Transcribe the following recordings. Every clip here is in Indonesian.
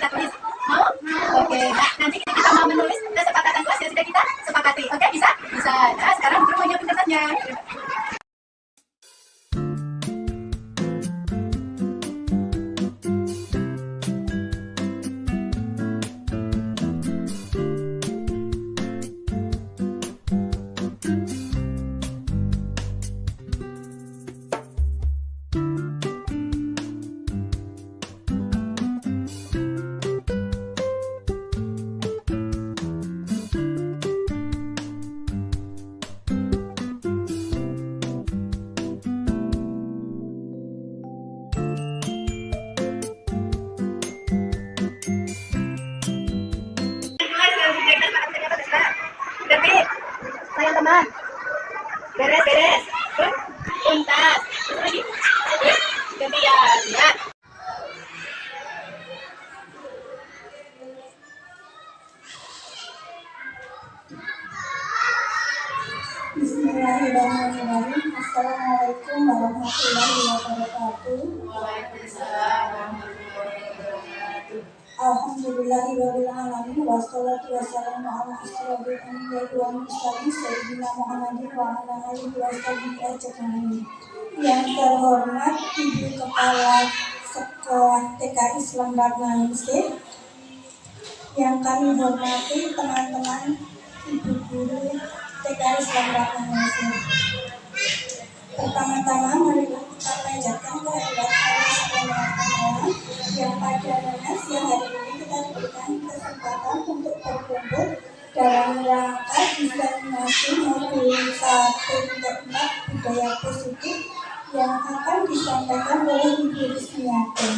tulis. Mau? Oke. Nah, nanti kita mau menulis kesepakatan kelas yang sudah kita sepakati. Oke, bisa? Bisa. Nah, sekarang guru mau nyiapin kertasnya. Teman-teman, beres-beres, tuntas, lagi, gantian, ya. Bismillahirrahmanirrahim. Assalamualaikum warahmatullahi wabarakatuh. Alhamdulillahirrahmanirrahim. Wassalatu wassalamu ala asyrofil anbiya'i wal mursalin sayyidina Muhammadin wa ala alihi washabihi ajmain. Yang terhormat Ibu Kepala Sekolah TK Islam Ratnaningsih, yang kami hormati teman-teman Ibu Guru TK Islam Ratnaningsih. Pertama-tama marilah kita panjatkan kehadirat Allah Subhanahu yang padanya siang hari ini kita diberikan kesempatan untuk berkumpul dalam rangka diseminasi modul 1.4 budaya positif yang akan disampaikan oleh Ibu Rismiati.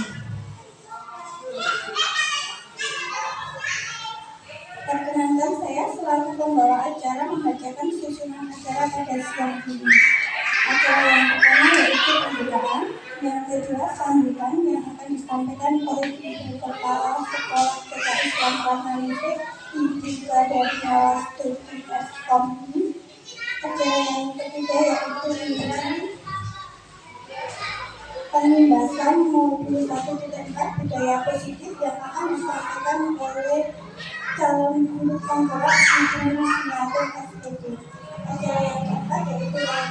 Perkenankan saya selaku pembawa acara membacakan susunan acara pada siang ini. Acara yang pertama yaitu pembukaan, yang kedua sambutan yang akan disampaikan oleh Ibu Kepala Sekolah TK Islam Ratnaningsih, Ibu dari Nawastu ISKOM. Acara yang ketiga yaitu penindasan modul 1.4 budaya positif yang akan disampaikan oleh calon guru penggerak Ibu Rismiati SPD. Acara yang keempat yaitu lain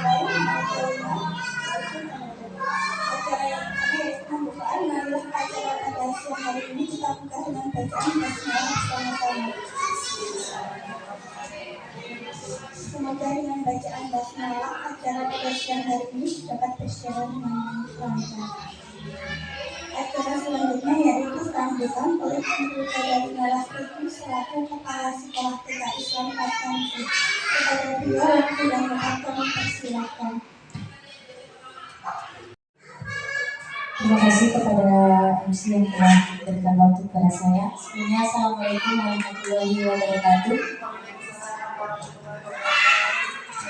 acara yang pertama yaitu pembukaan. Marilah acara pada siang hari ini kita buka dengan bacaan basmalah bersama-sama. Semoga dengan bacaan basmalah acara pada siang hari ini dapat berjalan dengan lancar. Acara selanjutnya yaitu sambutan oleh Ibu dari Nawastu selaku Kepala Sekolah TK Islam Ratnaningsih. Kepada beliau langsung dan kami persilakan. Terima kasih kepada MC yang telah memberikan waktu kepada saya. Sebelumnya, Assalamualaikum warahmatullahi wabarakatuh.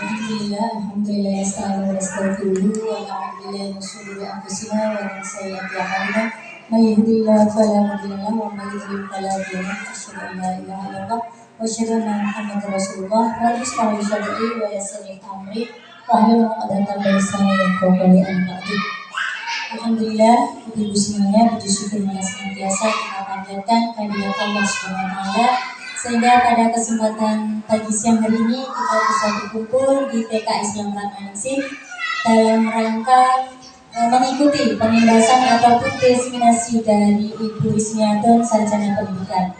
Alhamdulillah, astagfirullah wa na'udzubillahi min syururi anfusina wa min sayyiati a'malina. May yahdihillahu fala mudilla lahu wa may yudlil fala hadiya lahu. Asyhadu an la ilaha illallah wa asyhadu anna Muhammadar Rasulullah. Rabbi shrah li sadri wa yassir li amri wahlul 'uqdatam min lisani yafqahu qawli. Alhamdulillah, Ibu semuanya, puji syukur mana senantiasa kita panjatkan kehadirat Allah Subhanahu wa taala sehingga pada kesempatan pagi siang hari ini kita bisa berkumpul di TK Islam Ratnaningsih dalam rangka mengikuti penindasan ataupun diseminasi dari Ibu Rismiati Sarjana Pendidikan.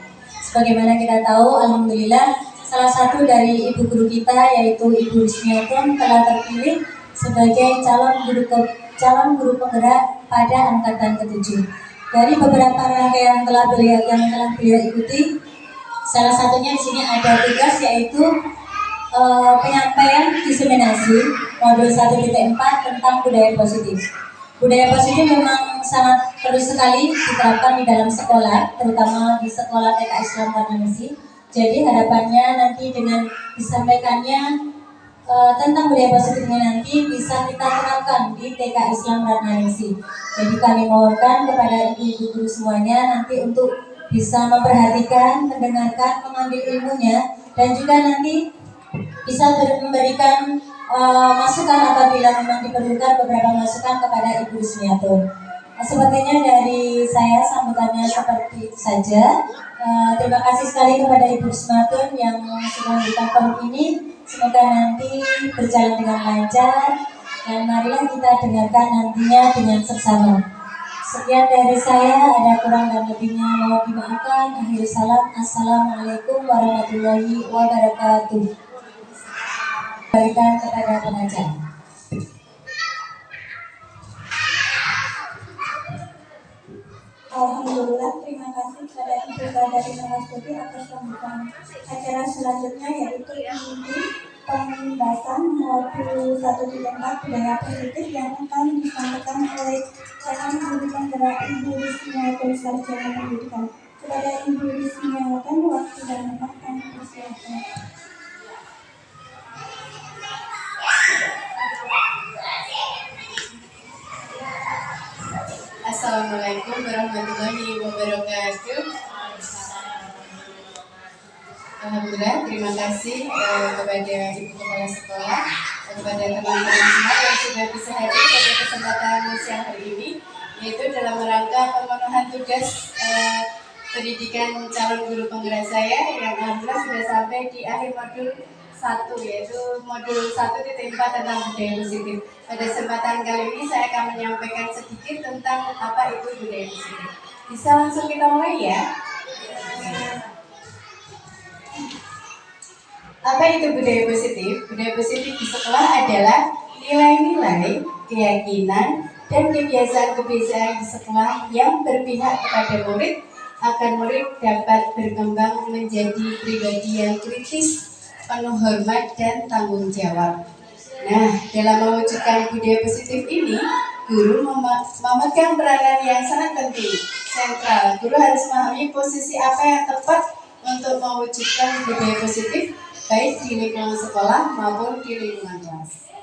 Sebagaimana kita tahu, alhamdulillah salah satu dari ibu guru kita yaitu Ibu Rismiati telah terpilih sebagai calon guru penggerak pada angkatan ke-7. Dari beberapa rangkaian yang telah beliau ikuti, salah satunya di sini ada tugas yaitu penyampaian diseminasi modul 1.4 tentang budaya positif. Budaya positif memang sangat perlu sekali diterapkan di dalam sekolah, terutama di sekolah TK Islam Ratnaningsih. Jadi harapannya nanti dengan disampaikannya tentang budaya positif ini nanti bisa kita terapkan di TK Islam Ratnaningsih. Jadi kami mohonkan kepada ibu-ibu guru semuanya nanti untuk bisa memperhatikan, mendengarkan, mengambil ilmunya, dan juga nanti bisa memberikan masukan apabila memang diperlukan beberapa masukan kepada Ibu Rismiati. Sepertinya dari saya sambutannya seperti itu saja. Terima kasih sekali kepada Ibu Rismatun yang sudah memberikan forum ini. Semoga nanti berjalan dengan lancar dan marilah kita dengarkan nantinya dengan seksama. Sekian dari saya, ada kurang dan lebihnya mohon dimaafkan. Akhir salam, assalamualaikum warahmatullahi wabarakatuh. Berikan kepada pengajar. Alhamdulillah, terima kasih kepada Ibu Badari Narasudi atas sambutan. Acara selanjutnya yaitu inti pembahasan modul 1.4 budaya positif yang akan disampaikan oleh calon guru penggerak Ibu Rismiawati Sarjana Pendidikan. Kepada Ibu Rismiawati, waktu dan tempat kami persilakan. Assalamualaikum warahmatullahi wabarakatuh. Alhamdulillah, terima kasih kepada Ibu Kepala Sekolah, kepada teman-teman semua yang sudah bisa hadir pada kesempatan siang hari ini, yaitu dalam rangka pemenuhan tugas pendidikan calon guru penggerak saya yang alhamdulillah sudah sampai di akhir modul 1, yaitu modul 1.4 tentang budaya positif. Pada kesempatan kali ini saya akan menyampaikan sedikit tentang apa itu budaya positif. Bisa langsung kita mulai ya? Apa itu budaya positif? Budaya positif di sekolah adalah nilai-nilai, keyakinan, dan kebiasaan-kebiasaan di sekolah yang berpihak kepada murid agar murid dapat berkembang menjadi pribadi yang kritis, penuh hormat, dan tanggung jawab. Nah, dalam mewujudkan budaya positif ini, guru memegang peranan yang sangat penting, sentral. Guru harus memahami posisi apa yang tepat untuk mewujudkan budaya positif, baik di lingkungan sekolah maupun di lingkungan kelas.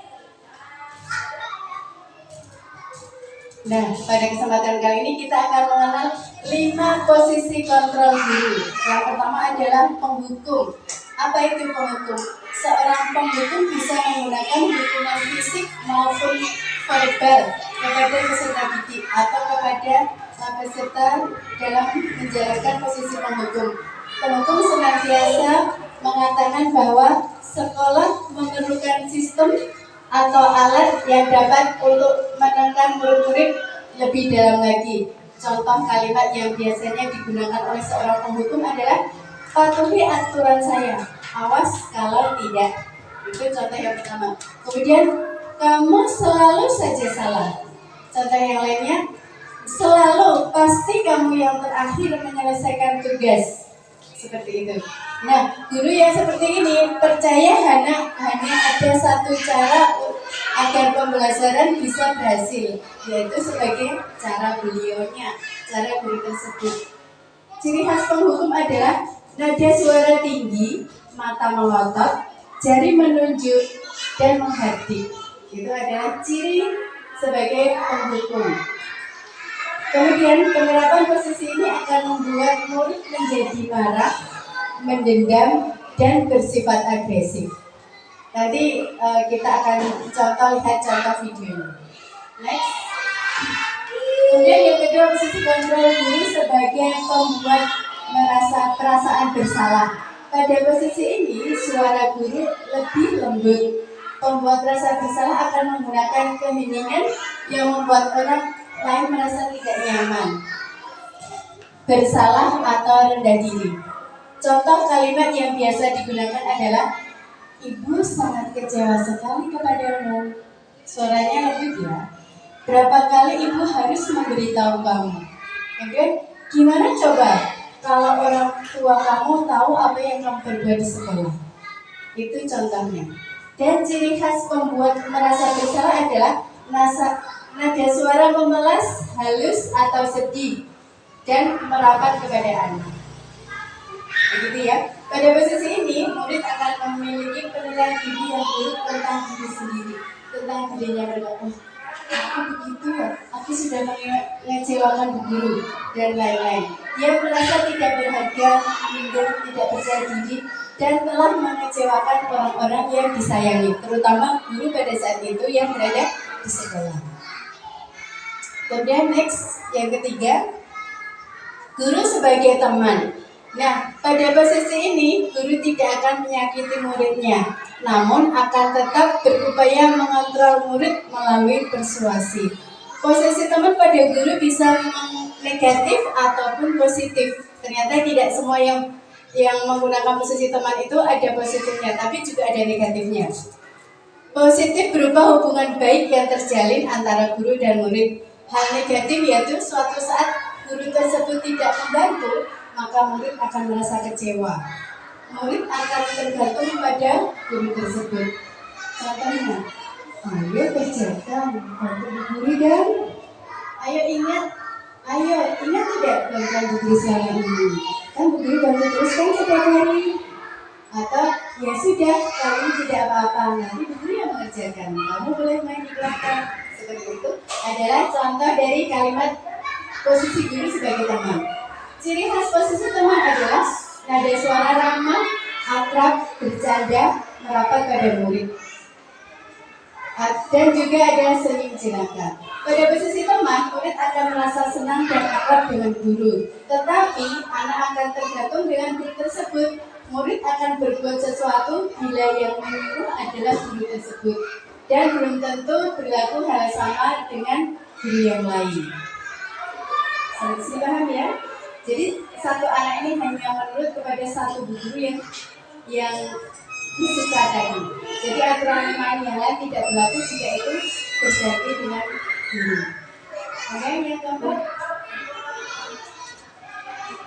Nah, pada kesempatan kali ini kita akan mengenal 5 posisi kontrol guru. Yang pertama adalah penghukum. Apa itu penghukum? Seorang penghukum bisa menggunakan hukuman fisik maupun verbal kepada peserta didik atau kepada peserta dalam menjalankan posisi penghukum. Penghukum senantiasa mengatakan bahwa sekolah memerlukan sistem atau alat yang dapat untuk menekan murid-murid lebih dalam lagi. Contoh kalimat yang biasanya digunakan oleh seorang penghukum adalah patuhi aturan saya, awas kalau tidak. Itu contoh yang pertama. Kemudian, kamu selalu saja salah. Contoh yang lainnya, selalu pasti kamu yang terakhir menyelesaikan tugas. Seperti itu. Nah, guru yang seperti ini percaya hanya ada satu cara agar pembelajaran bisa berhasil, yaitu sebagai cara beliaunya, cara guru tersebut. Ciri khas penghukum adalah nada suara tinggi, mata melotot, jari menunjuk, dan menghardik. Itu adalah ciri sebagai penghukum. Kemudian penerapan posisi ini akan membuat murid menjadi marah, mendendam, dan bersifat agresif. Nanti kita akan lihat contoh videonya. Next. Kemudian yang kedua, posisi kontrol guru sebagai pembuat merasa perasaan bersalah. Pada posisi ini, suara guru lebih lembut. Pembuat rasa bersalah akan menggunakan keheningan yang membuat orang lain merasa tidak nyaman, bersalah, atau rendah diri. Contoh kalimat yang biasa digunakan adalah, Ibu sangat kecewa sekali kepadamu. Suaranya lembut ya. Berapa kali Ibu harus memberitahu kamu? Kemudian, gimana coba kalau orang tua kamu tahu apa yang kamu perbuat di sekolah? Itu contohnya. Dan ciri khas pembuat merasa bersalah adalah nada suara memelas, halus, atau sedih, dan merapat kepada anak. Begitu ya. Pada posisi ini, murid akan memiliki penilaian diri yang buruk tentang diri sendiri, tentang dirinya berkata, aku begitu ya, aku sudah mengecewakan guru, dan lain-lain. Dia merasa tidak berharga, minder, tidak percaya diri, dan telah mengecewakan orang-orang yang disayangi, terutama guru pada saat itu yang berada di sekolah. Kemudian next, yang ketiga, guru sebagai teman. Nah, pada posisi ini, guru tidak akan menyakiti muridnya, namun akan tetap berupaya mengontrol murid melalui persuasi. Posisi teman pada guru bisa memang negatif ataupun positif. Ternyata tidak semua yang menggunakan posisi teman itu ada positifnya, tapi juga ada negatifnya. Positif berupa hubungan baik yang terjalin antara guru dan murid. Hal negatif yaitu suatu saat guru tersebut tidak membantu, maka murid akan merasa kecewa. Murid akan tergantung pada guru tersebut. Contohnya, ayo kerjakan, bantu guru dan ayo ingat tidak bantuan bu guru selama ini. Kan bu guru bantu terus kan setiap hari. Atau ya sudah, kali ini tidak apa-apa, nanti bu guru yang mengerjakan. Kamu boleh main di belakang. Seperti itu adalah contoh dari kalimat posisi guru sebagai teman. Ciri khas posisi teman adalah nada suara ramah, akrab, bercanda, merapat pada murid. Dan juga ada senyum jenaka. Pada posisi teman, murid akan merasa senang dan akrab dengan guru. Tetapi anak akan tergantung dengan guru tersebut. Murid akan berbuat sesuatu bila yang menyuruh adalah guru tersebut. Dan belum tentu berlaku hal sama dengan guru yang lain. Sampai sini paham ya? Jadi satu anak ini hanya menurut kepada satu guru yang disuka tadi. Jadi aturan main yang lain tidak berlaku jika itu berganti dengan guru. Oke, yang keempat,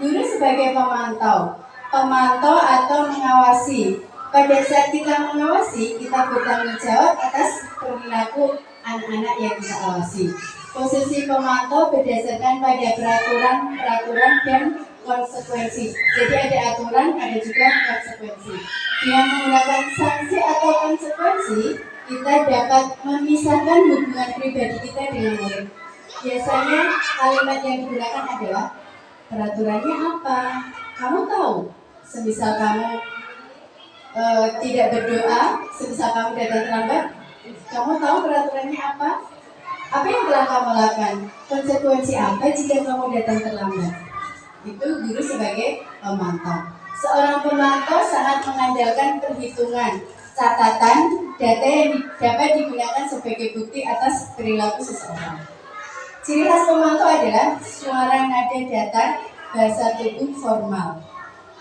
guru sebagai pemantau atau mengawasi. Pada saat kita mengawasi, kita bertanggung jawab atas perilaku anak-anak yang kita awasi. Posisi pemantau berdasarkan pada peraturan dan konsekuensi. Jadi ada aturan, ada juga konsekuensi. Dengan menggunakan sanksi atau konsekuensi, kita dapat memisahkan hubungan pribadi kita dengan murid. Biasanya kalimat yang digunakan adalah peraturannya apa? Kamu tahu? Semisal kamu tidak berdoa, semisal kamu datang terlambat, kamu tahu peraturannya apa? Apa yang telah kamu lakukan? Konsekuensi apa jika kamu datang terlambat? Itu guru sebagai pemantau. Seorang pemantau sangat mengandalkan perhitungan, catatan, data yang dapat digunakan sebagai bukti atas perilaku seseorang. Ciri khas pemantau adalah suara nada datar, bahasa tubuh formal.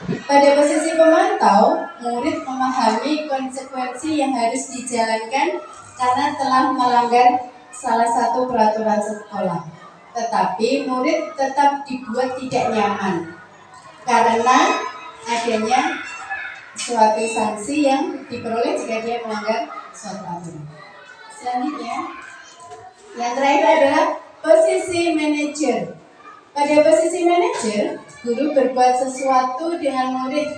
Pada posisi pemantau, murid memahami konsekuensi yang harus dijalankan karena telah melanggar salah satu peraturan sekolah. Tetapi murid tetap dibuat tidak nyaman karena adanya suatu sanksi yang diperoleh jika dia melanggar suatu aturan. Selanjutnya, yang terakhir adalah posisi manajer. Pada posisi manajer, guru berbuat sesuatu dengan murid,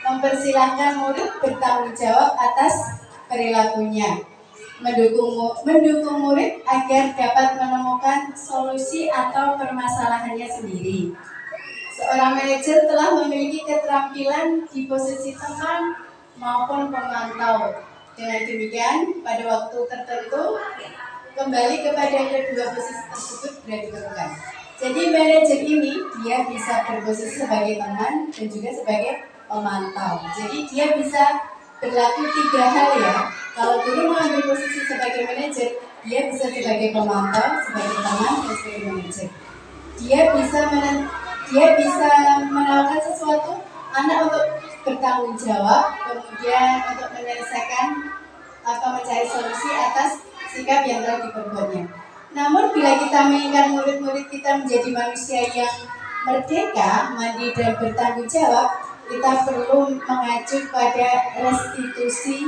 mempersilahkan murid bertanggung jawab atas perilakunya, mendukung murid agar dapat menemukan solusi atau permasalahannya sendiri. Seorang manajer telah memiliki keterampilan di posisi teman maupun pemantau. Dengan demikian, pada waktu tertentu, kembali kepada kedua posisi tersebut sudah diperlukan. Jadi manajer ini dia bisa berposisi sebagai teman dan juga sebagai pemantau. Jadi dia bisa berlaku tiga hal ya. Kalau guru mengambil posisi sebagai manajer, dia bisa sebagai pemantau, sebagai teman, dan sebagai manajer. Dia bisa menawarkan sesuatu anak untuk bertanggung jawab, kemudian untuk menyelesaikan atau mencari solusi atas sikap yang telah diperbuatnya. Namun bila kita menginginkan murid-murid kita menjadi manusia yang merdeka, mandiri dan bertanggung jawab, kita perlu mengacu pada restitusi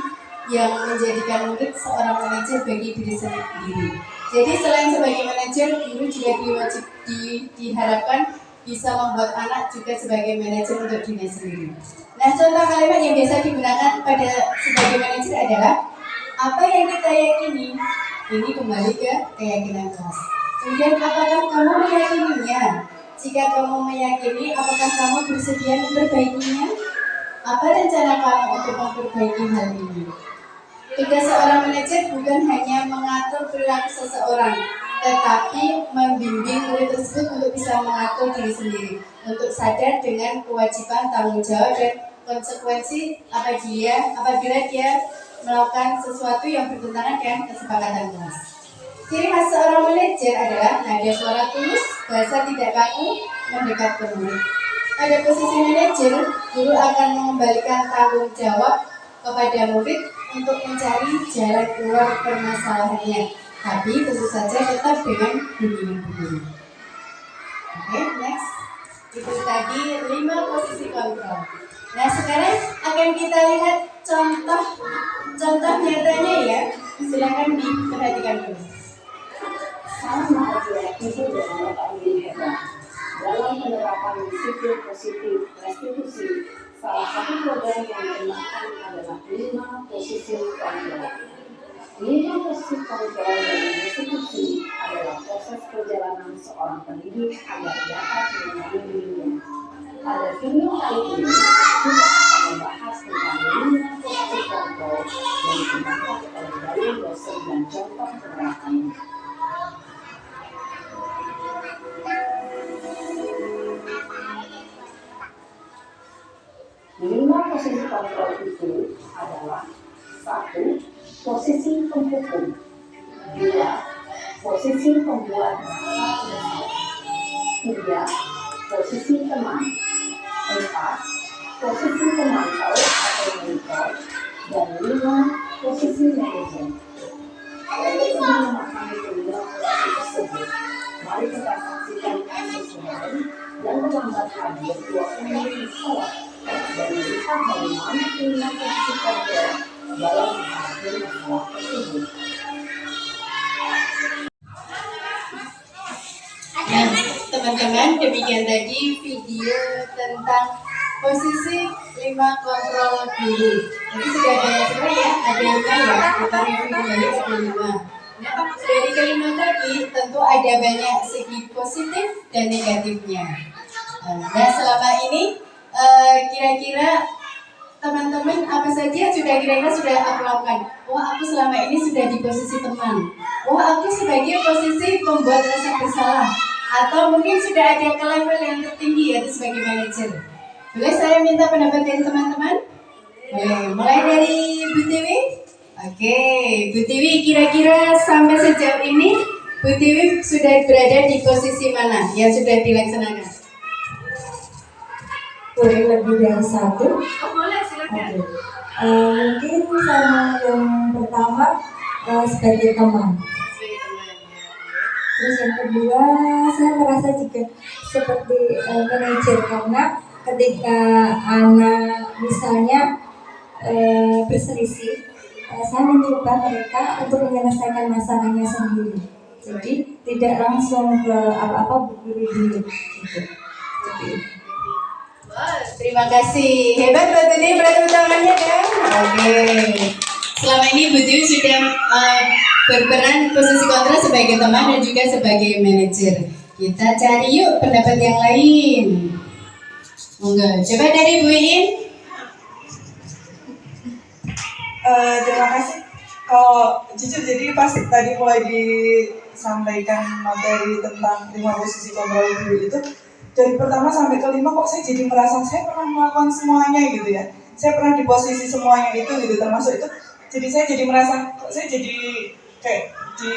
yang menjadikan murid seorang manajer bagi diri sendiri. Jadi selain sebagai manajer, guru juga diharapkan bisa membuat anak juga sebagai manajer untuk dirinya sendiri. Nah, contoh kalimat yang biasa digunakan pada sebagai manajer adalah apa yang kita yakini. Ini kembali ke keyakinan kelas. Kemudian, apakah kamu meyakininya? Jika kamu meyakini, apakah kamu bersedia memperbaikinya? Apa rencana kamu untuk memperbaiki hal ini? Tugas seorang manajer bukan hanya mengatur perilaku seseorang, tetapi membimbing murid tersebut untuk bisa mengatur diri sendiri, untuk sadar dengan kewajiban, tanggung jawab dan konsekuensi apabila dia melakukan sesuatu yang bertentangan dengan kesepakatan kelas. Ciri khas seorang manajer adalah nada suara tulus, bahasa tidak kaku, mendekat ke murid. Pada posisi manajer, guru akan mengembalikan tanggung jawab kepada murid untuk mencari jalan keluar permasalahannya, tapi tentu saja tetap dengan bimbingan. Oke, next. Itu tadi 5 posisi kontrol. Nah, sekarang akan kita lihat contoh nyatanya ya. Silakan diperhatikan dulu. Sama aja itu dengan Bapak hebat. Dalam penerapan disiplin positif restitusi, salah satu program yang digunakan adalah 5 posisi kontrol. 5 posisi kontrol dalam restitusi adalah proses perjalanan seorang pendidik agar dapat mengenali dirinya. Pada video kali ini, kita akan membahas tentang 5 posisi kontrol yang digunakan oleh dalil dosen dan contoh penerapannya. Lima posisi kontrol itu adalah 1. Posisi penghukum, 2. Posisi pembuat rasa bersalah, 3. Posisi teman, 4. Posisi pemantau atau monitor, dan 5. Posisi manajer. Sebelum memahami kelima posisi tersebut, mari kita saksikan kasus lain dan menggambarkan dua pemilik sekolah dan melihat bagaimana kelima posisi kontrol dalam menghadapi masalah tersebut. Nah, teman-teman, demikian tadi video tentang posisi 5 kontrol guru. Jadi sudah banyak sekali ya, ada 5 ya, kita review kembali ada 5. Nah, dari kelima tadi tentu ada banyak segi positif dan negatifnya. Nah, selama ini kira-kira teman-teman apa saja kira-kira sudah aku lakukan? Wah, aku selama ini sudah di posisi teman. Wah, aku sebagai posisi pembuat rasa bersalah. Atau mungkin sudah ada ke level yang tertinggi yaitu sebagai manajer. Boleh saya minta pendapat dari teman-teman? Boleh. Mulai dari Bu Tiwi. Oke, Bu Tiwi kira-kira sampai sejauh ini Bu Tiwi sudah berada di posisi mana yang sudah dilaksanakan? Boleh lebih dari 1. Oh, boleh, silakan. Mungkin sama yang pertama sebagai teman. Terus yang kedua, saya merasa juga seperti manajer karena ketika anak misalnya berselisih, saya mencoba mereka untuk menyelesaikan masalahnya sendiri. Jadi tidak langsung ke apa-apa guru dulu. Gitu. Wah, terima kasih. Hebat Mbak Tiwi, berarti tangannya kan? Oke. Selama ini Bu Tiwi sudah berperan posisi kontra sebagai teman dan juga sebagai manajer. Kita cari yuk pendapat yang lain. Monggo, coba dari Bu Iin. Terima kasih. Kalau jujur jadi pas tadi mulai disampaikan materi tentang 5 posisi kontrol guru itu, dari pertama sampai kelima kok saya jadi merasa saya pernah melakukan semuanya gitu ya. Saya pernah di posisi semuanya itu gitu, termasuk itu. Jadi saya jadi merasa kok saya jadi kayak di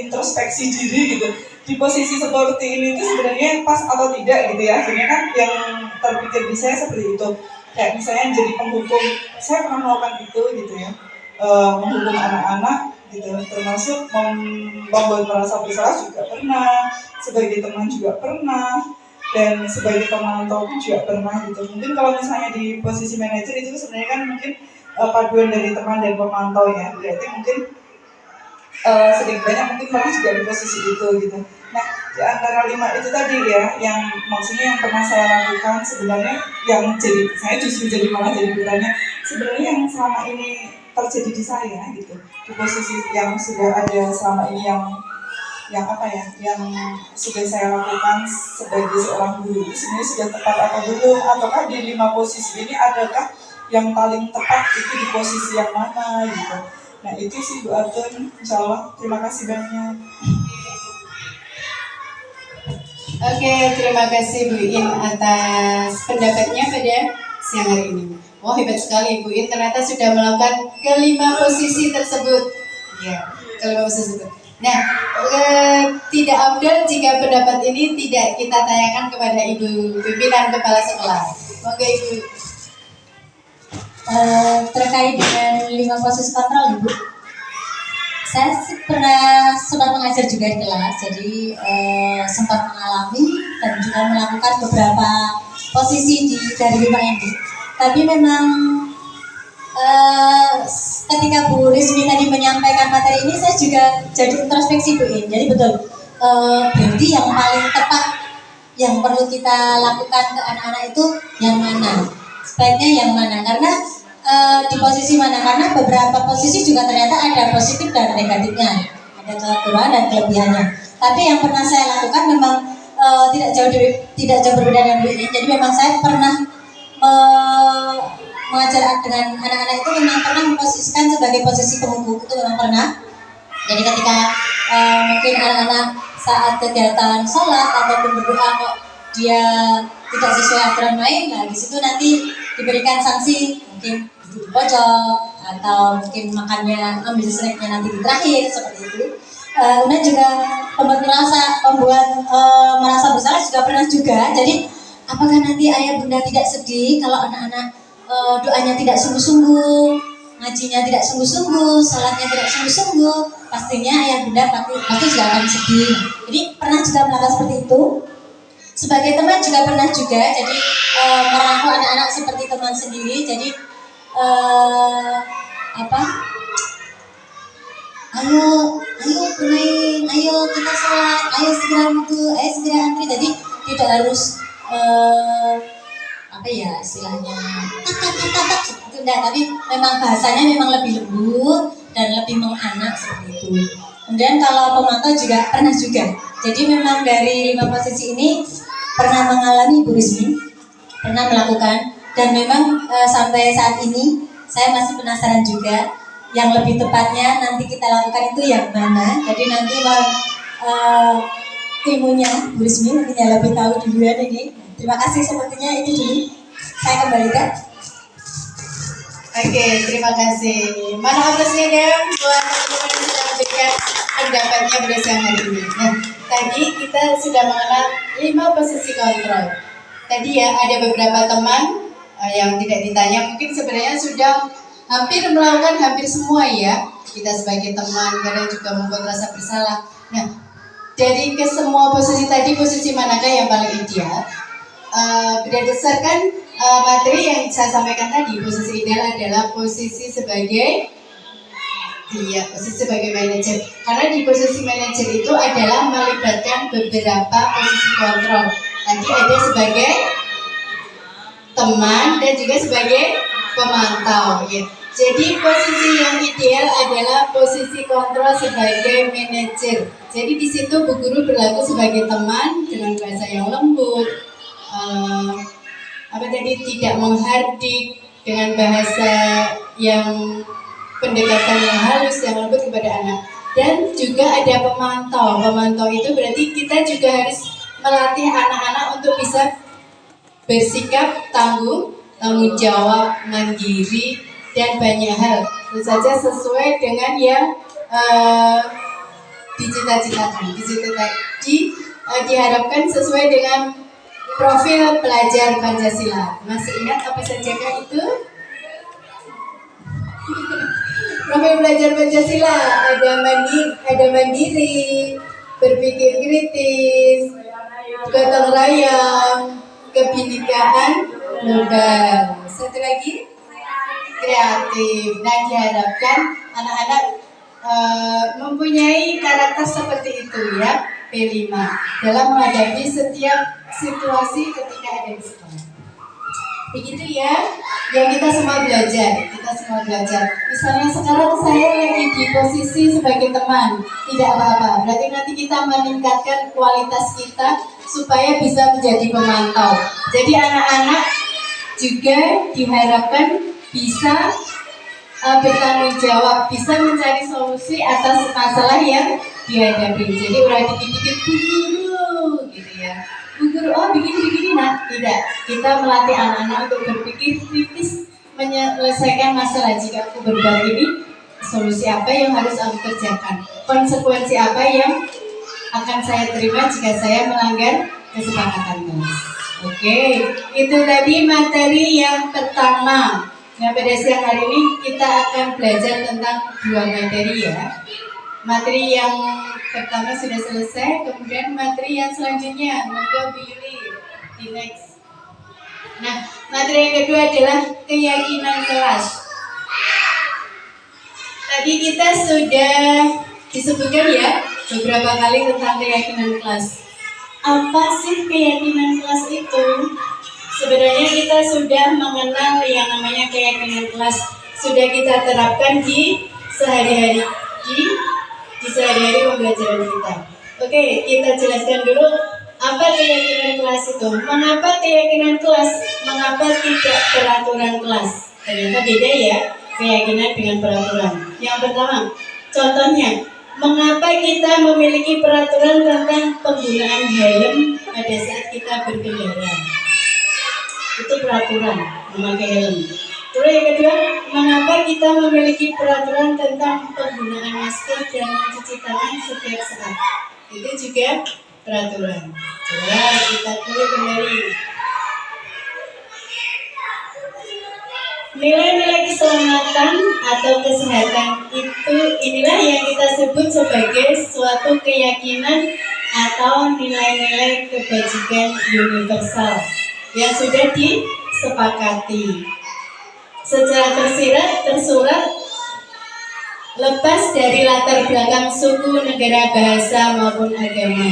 introspeksi diri gitu. Di posisi seperti ini itu sebenarnya pas atau tidak gitu ya. Akhirnya kan yang terpikir di saya seperti itu. Kayak misalnya jadi penghukum, saya pernah melakukan itu gitu ya, menghukum anak-anak gitu, termasuk membuat merasa bersalah juga pernah, sebagai teman juga pernah, dan sebagai pemantau pun juga pernah gitu. Mungkin kalau misalnya di posisi manajer itu sebenarnya kan mungkin paduan dari teman dan pemantau ya, berarti mungkin sedikit banyak mungkin pernah juga di posisi itu gitu. Nah, di antara 5 itu tadi ya, yang maksudnya yang pernah saya lakukan sebenarnya yang jadi saya justru jadi malah jadi bertanya sebenarnya yang selama ini terjadi di saya gitu, di posisi yang sudah ada selama ini yang sudah saya lakukan sebagai seorang guru sebenarnya sudah tepat atau belum, ataukah di 5 posisi ini adakah yang paling tepat itu di posisi yang mana gitu. Nah itu sih Bu Atun, insya Allah. Terima kasih banyak. Oke, terima kasih Bu In atas pendapatnya pada siang hari ini. Wah, hebat sekali Bu In, ternyata sudah melakukan kelima posisi tersebut. Ya, kelima posisi tersebut. Nah, tidak afdol jika pendapat ini tidak kita tanyakan kepada Ibu pimpinan kepala sekolah. Oke Ibu. Terkait dengan 5 posisi kontrol, Ibu, saya pernah sempat mengajar juga di kelas, jadi sempat mengalami dan juga melakukan beberapa posisi dari 5 ini. Tapi memang ketika Bu Rizmi tadi menyampaikan materi ini, saya juga jadi introspeksi Bu In. Jadi betul, berarti yang paling tepat yang perlu kita lakukan ke anak-anak itu yang mana? Sebaiknya yang mana? Karena di posisi mana? Karena beberapa posisi juga ternyata ada positif dan negatifnya, ada kekurangan dan kelebihannya. Tapi yang pernah saya lakukan memang tidak jauh berbeda dengan Bu ini. Jadi memang saya pernah mengajar dengan anak-anak itu memang pernah memposisikan sebagai posisi pemukul, itu memang pernah. Jadi ketika mungkin anak-anak saat kegiatan sholat ataupun berdoa kok dia tidak sesuai aturan main, nah di situ nanti diberikan sanksi, mungkin duduk di pojok atau mungkin makannya ambil snacknya nanti di terakhir seperti itu. Kemudian juga membuat merasa bersalah juga pernah juga. Jadi apakah nanti ayah bunda tidak sedih kalau anak-anak doanya tidak sungguh-sungguh, ngajinya tidak sungguh-sungguh, sholatnya tidak sungguh-sungguh, pastinya ayah bunda pasti juga akan sedih. Jadi pernah juga melakukan seperti itu. Sebagai teman juga pernah juga, jadi merangkul anak-anak seperti teman sendiri. Jadi ayo bermain, ayo kita sholat, ayo segera wudu, ayo segera antri. Jadi tidak harus istilahnya tak seperti itu, tapi memang bahasanya memang lebih lembut dan lebih menganak seperti itu. Kemudian kalau pemantau juga pernah juga. Jadi memang dari 5 posisi ini pernah mengalami Bu Rizmi, pernah melakukan, dan memang sampai saat ini saya masih penasaran juga yang lebih tepatnya nanti kita lakukan itu yang mana. Jadi nanti ilmunya Bu Rizmi mungkin lebih tahu duluan ini. Terima kasih, sepertinya itu dulu. Saya kembalikan. Oke, terima kasih. Mana apresiasinya buat teman-teman yang sudah memberikan pendapatnya pada siang hari ini. Nah, tadi kita sudah mengenal 5 posisi kontrol. Tadi ya ada beberapa teman yang tidak ditanya, mungkin sebenarnya sudah hampir melakukan hampir semua ya. Kita sebagai teman kadang juga membuat rasa bersalah. Nah, dari kesemua posisi tadi, posisi manakah yang paling ideal? Berdasarkan materi yang saya sampaikan tadi, posisi ideal adalah posisi sebagai manajer. Karena di posisi manajer itu adalah melibatkan beberapa posisi kontrol. Tadi ada sebagai teman dan juga sebagai pemantau. Ya. Jadi posisi yang ideal adalah posisi kontrol sebagai manajer. Jadi di situ Bu Guru berlaku sebagai teman dengan bahasa yang lembut. Tidak menghardik, dengan bahasa yang pendekatan yang halus, yang lembut kepada anak. Dan juga ada pemantau. Pemantau itu berarti kita juga harus melatih anak-anak untuk bisa bersikap tanggung jawab, mandiri, dan banyak hal. Tentu saja sesuai dengan yang dicita-citakan. Diharapkan sesuai dengan profil pelajar Pancasila. Masih ingat apa sajakah itu? Profil pelajar Pancasila ada mandiri, berpikir kritis, gotong royong, kebinekaan global. Satu lagi, kreatif. Nah, diharapkan anak-anak mempunyai karakter seperti itu ya. P5 dalam menghadapi setiap situasi ketika ada di sekolah. Begitu ya, yang kita semua belajar. Misalnya sekarang saya lagi di posisi sebagai teman, tidak apa-apa. Berarti nanti kita meningkatkan kualitas kita supaya bisa menjadi pemantau. Jadi anak-anak juga diharapkan bisa bertanggung jawab, bisa mencari solusi atas masalah yang dihadapi. Jadi udah dikit-dikit Bu Guru gitu ya. ya. Bu guru, oh begini-begini, nah tidak. Kita melatih anak-anak untuk berpikir kritis, menyelesaikan masalah. Jika aku berbuat ini, solusi apa yang harus aku kerjakan? Konsekuensi apa yang akan saya terima jika saya melanggar kesepakatan kelas? Oke, itu tadi materi yang pertama. Nah, pada siang hari ini kita akan belajar tentang 2 materi ya. Materi yang pertama sudah selesai, kemudian materi yang selanjutnya, monggo Bu Yuli, di next. Nah, materi yang kedua adalah keyakinan kelas. Tadi kita sudah disebutkan ya beberapa kali tentang keyakinan kelas. Apa sih keyakinan kelas itu? Sebenarnya kita sudah mengenal yang namanya keyakinan kelas, sudah kita terapkan di sehari-hari di sehari-hari pembelajaran kita. Oke, kita jelaskan dulu apa keyakinan kelas itu. Mengapa keyakinan kelas? Mengapa tidak peraturan kelas? Ternyata beda ya keyakinan dengan peraturan. Yang pertama, contohnya, mengapa kita memiliki peraturan tentang penggunaan helm pada saat kita berkendara? Itu peraturan memakai helm. Terus yang kedua, mengapa kita memiliki peraturan tentang penggunaan masker dan mencuci tangan setiap saat? Itu juga peraturan. Coba kita tulis kembali. Nilai-nilai keselamatan atau kesehatan inilah yang kita sebut sebagai suatu keyakinan atau nilai-nilai kebajikan universal yang sudah disepakati secara tersurat lepas dari latar belakang suku, negara, bahasa maupun agama.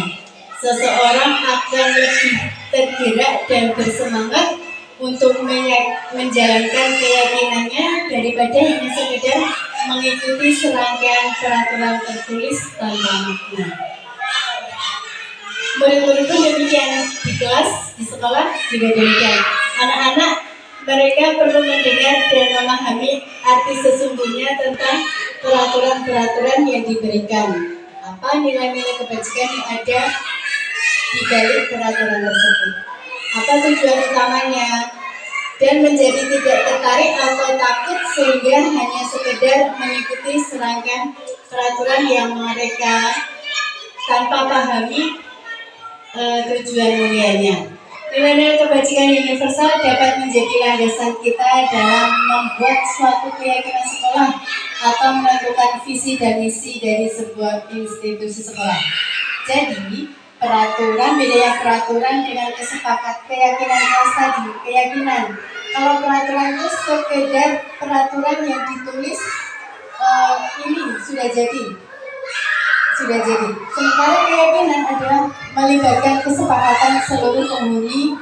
Seseorang akan lebih tergerak dan bersemangat untuk menjalankan keyakinannya daripada hanya sekedar mengikuti serangkaian peraturan tertulis tanpa makna. Murid-murid pun demikian, di kelas, di sekolah juga demikian. Anak-anak mereka perlu mendengar dan memahami arti sesungguhnya tentang peraturan-peraturan yang diberikan. Apa nilai-nilai kebajikan yang ada di balik peraturan tersebut? Apa tujuan utamanya? Dan menjadi tidak tertarik atau takut sehingga hanya sekedar mengikuti serangkaian peraturan yang mereka tanpa pahami tujuan mulianya. Nilai-nilai kebajikan universal dapat menjadi landasan kita dalam membuat suatu keyakinan sekolah atau menentukan visi dan misi dari sebuah institusi sekolah. Jadi, peraturan, bedanya peraturan dengan keyakinan kelas tadi, keyakinan. Kalau peraturan itu sekedar peraturan yang ditulis, ini sudah jadi. Sementara keyakinan adalah melibatkan kesepakatan seluruh penghuni.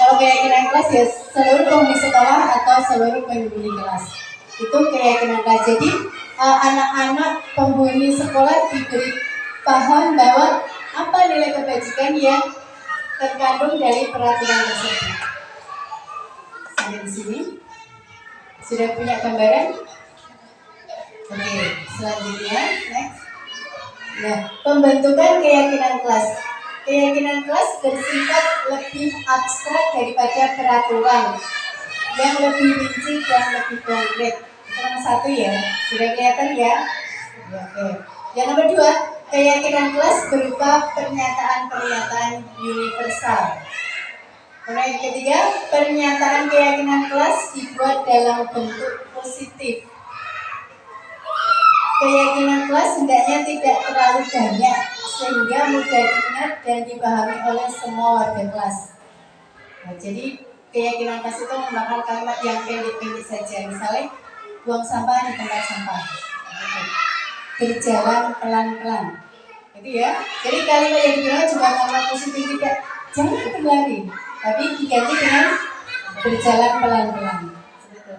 Kalau keyakinan kelas ya seluruh penghuni sekolah atau seluruh penghuni kelas. Itu keyakinan kelas. Jadi anak-anak penghuni sekolah diberi paham bahwa apa nilai kebajikan yang terkandung dari peraturan tersebut. Sampai di sini sudah punya gambaran? Oke, selanjutnya next. Nah, pembentukan keyakinan kelas. Keyakinan kelas bersifat lebih abstrak daripada peraturan, yang lebih rinci dan lebih konkret. Itu nomor 1 ya, sudah kelihatan ya? Oke. Yang nomor 2, keyakinan kelas berupa pernyataan-pernyataan universal. Kemudian yang ketiga, pernyataan keyakinan kelas dibuat dalam bentuk positif. Keyakinan kelas hendaknya tidak terlalu banyak sehingga mudah diingat dan dipahami oleh semua warga kelas. Nah, jadi keyakinan kelas itu menggunakan kalimat yang pendek-pendek saja. Misalnya, buang sampah di tempat sampah. Berjalan pelan-pelan. Gitu ya. Jadi kalimat yang digunakan juga kalimat positif, tidak jangan berlari, tapi diganti dengan berjalan pelan-pelan.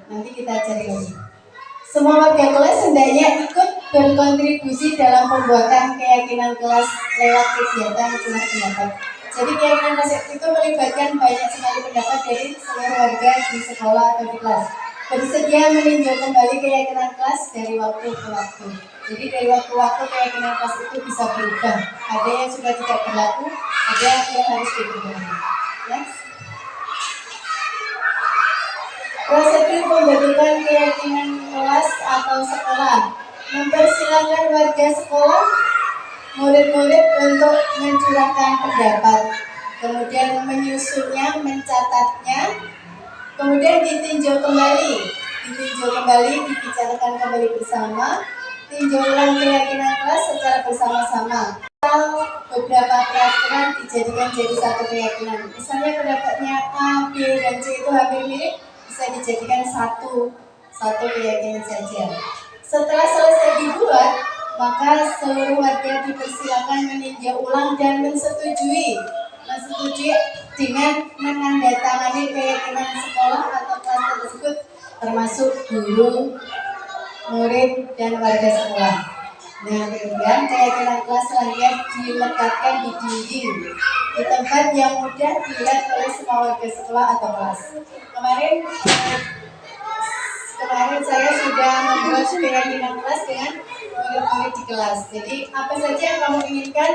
Nanti kita cari lagi. Semua warga kelas hendaknya ikut berkontribusi dalam pembuatan keyakinan kelas lewat kegiatan curah pendapat. Jadi keyakinan kelas itu melibatkan banyak sekali pendapat dari seluruh warga di sekolah atau di kelas. Bersedia meninjau kembali keyakinan kelas dari waktu ke waktu. Jadi dari waktu ke waktu keyakinan kelas itu bisa berubah. Ada yang sudah tidak berlaku, Ada yang harus dipenuhi. Next. Prosedur pembentukan keyakinan kelas atau sekolah. Mempersilahkan warga sekolah, murid-murid untuk mencurahkan pendapat, kemudian menyusunnya, mencatatnya, kemudian ditinjau kembali, dibicarakan kembali bersama, tinjau ulang keyakinan kelas secara bersama-sama. Beberapa peraturan dijadikan jadi satu keyakinan. Misalnya pendapatnya A, B, dan C itu hampir mirip, bisa dijadikan satu keyakinan saja. Setelah selesai dibuat, maka seluruh warga dipersilakan meninjau ulang dan menyetujui dengan menandatangani keyakinan sekolah atau kelas tersebut, termasuk guru, murid, dan warga sekolah. Nah, kemudian keyakinan kelas selanjutnya dilekatkan di dinding, di tempat yang mudah dilihat oleh semua warga sekolah atau kelas. Kemarin saya sudah membuat keyakinan kelas dengan murid-murid di kelas. Jadi apa saja yang kamu inginkan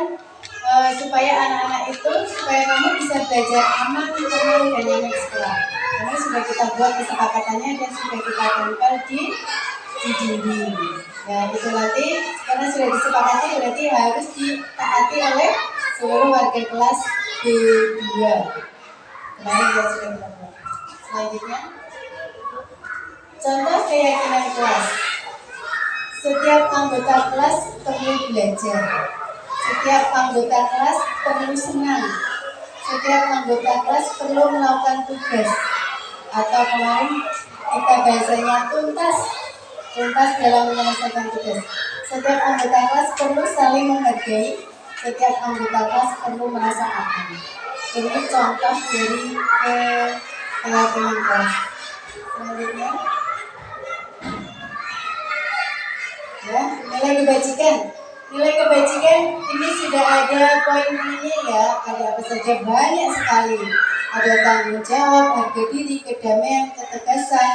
supaya anak-anak itu, supaya kamu bisa belajar aman, tenang, dan nyaman di sekolah. Karena sudah kita buat kesepakatannya dan sudah kita tempel di dinding. Ya itu nanti karena sudah disepakati berarti harus ditaati oleh seluruh warga kelas B2. Kemarin kita sudah buat. Selanjutnya, contoh keyakinan kelas. Setiap anggota kelas perlu belajar. Setiap anggota kelas perlu senang. Setiap anggota kelas perlu melakukan tugas. Atau kemarin kita bahasanya tuntas dalam menyelesaikan tugas. Setiap anggota kelas perlu saling menghargai. Setiap anggota kelas perlu merasa aman. Ini contoh dari keyakinan kelas. Selanjutnya, ya, nilai kebajikan. Nilai kebajikan ini sudah ada poin-poinnya ya. Ada apa saja, banyak sekali. Ada tanggung jawab, harga diri, kedamaian, ketegasan,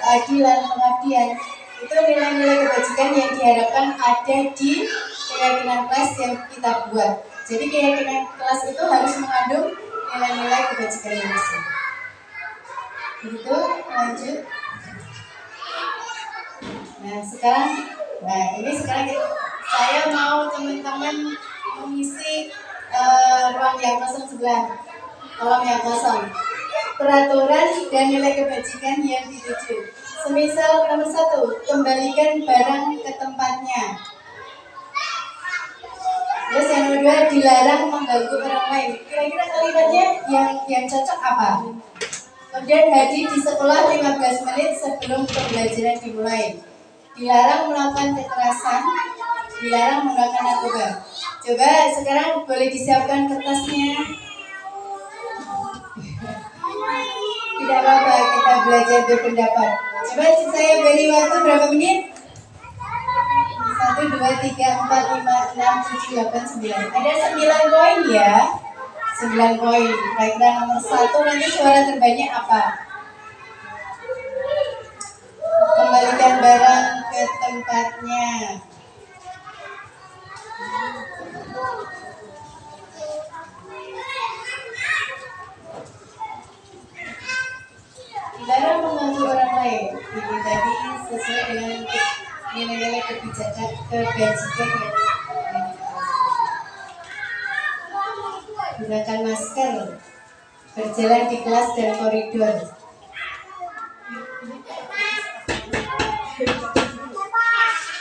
keadilan, pengabdian. Itu nilai-nilai kebajikan yang diharapkan ada di keyakinan kelas yang kita buat. Jadi keyakinan kelas itu harus mengandung nilai-nilai kebajikan yang besar. Begitu, lanjut. Nah sekarang saya mau teman-teman mengisi ruang yang kosong sebelah, kolom yang kosong. Peraturan dan nilai kebajikan yang dituju. Semisal nomor 1, kembalikan barang ke tempatnya. Terus yang nomor 2, dilarang mengganggu orang lain. Kira-kira kalimatnya yang cocok apa? Kemudian hadir di sekolah 15 menit sebelum pembelajaran dimulai. Dilarang melakukan kekerasan, dilarang menggunakan narkoba. Coba sekarang boleh disiapkan kertasnya. Tidak apa-apa, kita belajar berpendapat. Coba saya beri waktu berapa menit? 1, 2, 3, 4, 5, 6, 7, 8, 9. Ada 9 poin ya. 9 poin. Kira-kira nomor 1 nanti suara terbanyak apa? Kembalikan barang ke tempatnya. Dilarang mengganggu orang lain. Ini tadi sesuai dengan nilai-nilai kebajikan yang gunakan masker, berjalan di kelas dan koridor.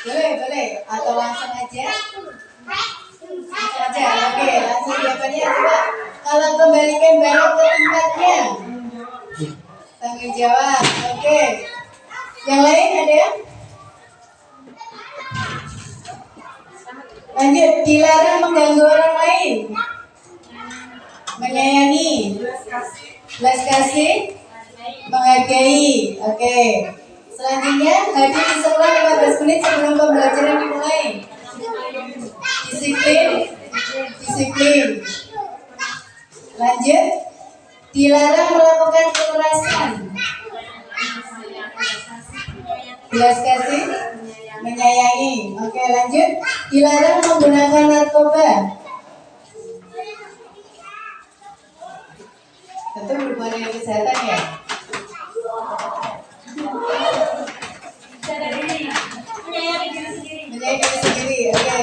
Boleh, atau langsung aja. Oke, langsung jawabannya coba. Kalau kembalikan barang ke tempatnya, tanggung jawab. Oke. Yang lain ada? Lanjut, dilarang mengganggu orang lain. Menyayangi, belas kasih, menghargai. Oke. Selanjutnya, hadir di sekolah 15 menit sebelum pembelajaran dimulai. Disiplin. Lanjut, dilarang melakukan kekerasan. Belas kasih, menyayangi. Oke, lanjut, dilarang menggunakan narkoba. tenaga kesehatan ya? Menyayangi diri sendiri. Oke.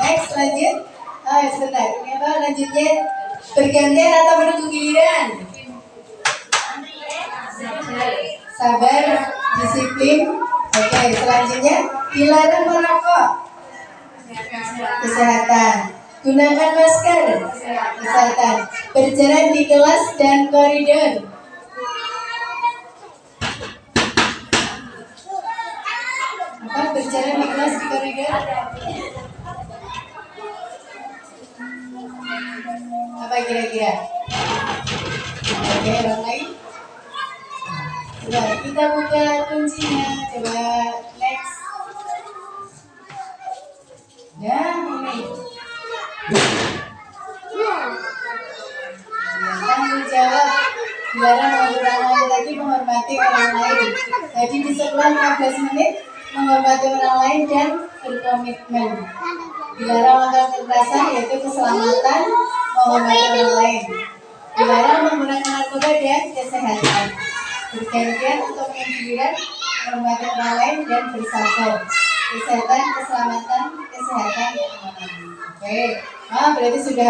Next lanjut. Oh sebentar. Ini apa lanjutnya? Bergantian atau menunggu giliran? Sabar, disiplin. Oke, selanjutnya dilarang merokok. Kesehatan. Gunakan masker. Kesehatan. Berjalan di kelas dan koridor. Apa berjalan di kelas di koridor? Apa kira-kira? Oke, orang lain? Coba kita buka kuncinya. Coba next. Ya, ini. Tanggung jawab. Dilarang mengurangi lagi menghormati orang lain. Jadi di sekolah 15 menit menghormati orang lain dan berkomitmen. Dilarang melakukan kekerasan yaitu keselamatan, menghormati orang lain. Dilarang menggunakan narkoba dan kesehatan. Bergantian untuk menggiliran, menghormati orang lain dan bersabar. Kesehatan, keselamatan, kesehatan, keamanan. Oke, berarti sudah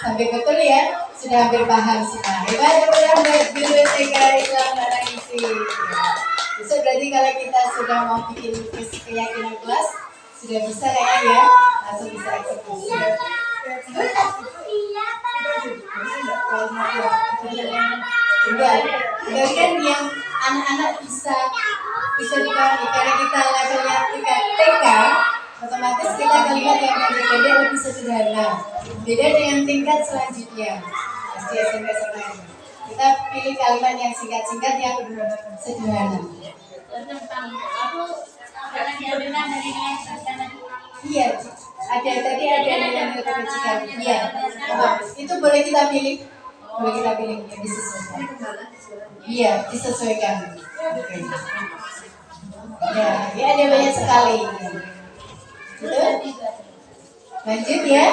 hampir betul ya, sudah hampir paham semua. Hebat teman-teman buat guru TK Islam Naraisi. Bisa berarti kalau kita sudah mau bikin keyakinan kelas, sudah bisa kayaknya ya, langsung bisa eksekusi. Enggak, dari kan yang anak-anak bisa dipahami karena kita levelnya tingkat TK, otomatis kita kalimat yang pendek lebih sederhana. Beda dengan tingkat selanjutnya, SD, SMP, SMA. Kita pilih kalimat yang singkat-singkat yang sederhana. Iya, tadi ada yang kecil. Iya, itu boleh kita pilih. Boleh kita pilih yang disesuaikan. Iya, disesuaikan. Oke. Ya ada banyak sekali. Lanjut ya.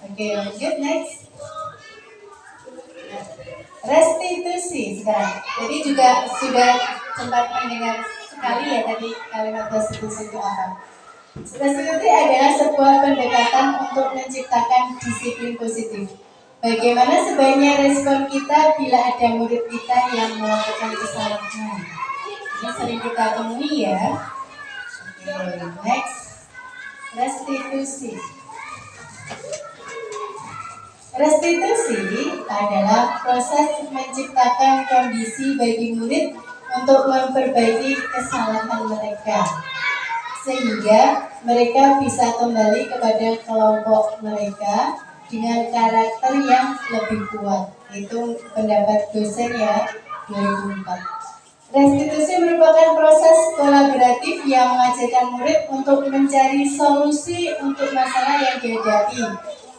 Oke, lanjut next. Restitusi sekarang. Jadi juga sudah sempat mendengar sekali ya tadi kalimat restitusi itu apa. Restitusi adalah sebuah pendekatan untuk menciptakan disiplin positif. Bagaimana sebaiknya respon kita bila ada murid kita yang melakukan kesalahan? Ini sering kita temui ya. Oke, next. Restitusi. Restitusi adalah proses menciptakan kondisi bagi murid untuk memperbaiki kesalahan mereka, sehingga mereka bisa kembali kepada kelompok mereka dengan karakter yang lebih kuat. Itu pendapat dosen ya, 2004. Restitusi merupakan proses kolaboratif yang mengajarkan murid untuk mencari solusi untuk masalah yang dihadapi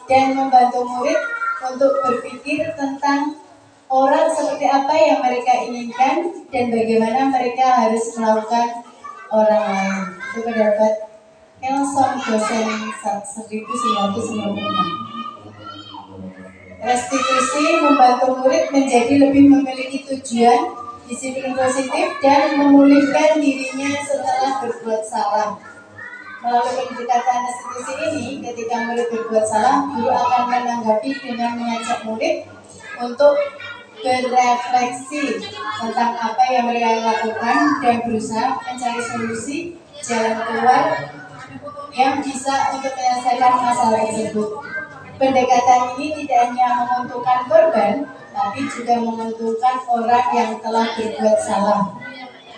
dan membantu murid untuk berpikir tentang orang seperti apa yang mereka inginkan dan bagaimana mereka harus melakukan orang lain. Itu pendapat Nelson dosen 1996. Restitusi membantu murid menjadi lebih memiliki tujuan, disiplin positif, dan memulihkan dirinya setelah berbuat salah. Melalui pendekatan restitusi ini, ketika murid berbuat salah, guru akan menanggapi dengan mengajak murid untuk berefleksi tentang apa yang mereka lakukan dan berusaha mencari solusi jalan keluar yang bisa untuk menyelesaikan masalah tersebut. Pendekatan ini tidak hanya menguntungkan korban, tapi juga menguntungkan orang yang telah berbuat salah.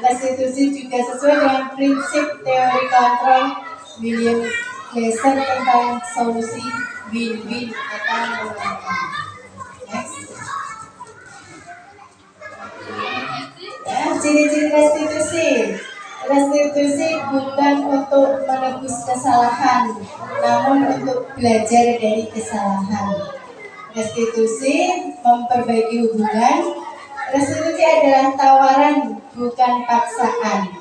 Restitusi juga sesuai dengan prinsip teori kontrol William Glasser tentang solusi win-win atau menguntungkan. Next. Ya, ciri-ciri restitusi. Restitusi bukan untuk menebus kesalahan, namun untuk belajar dari kesalahan. Restitusi memperbaiki hubungan. Restitusi adalah tawaran, bukan paksaan.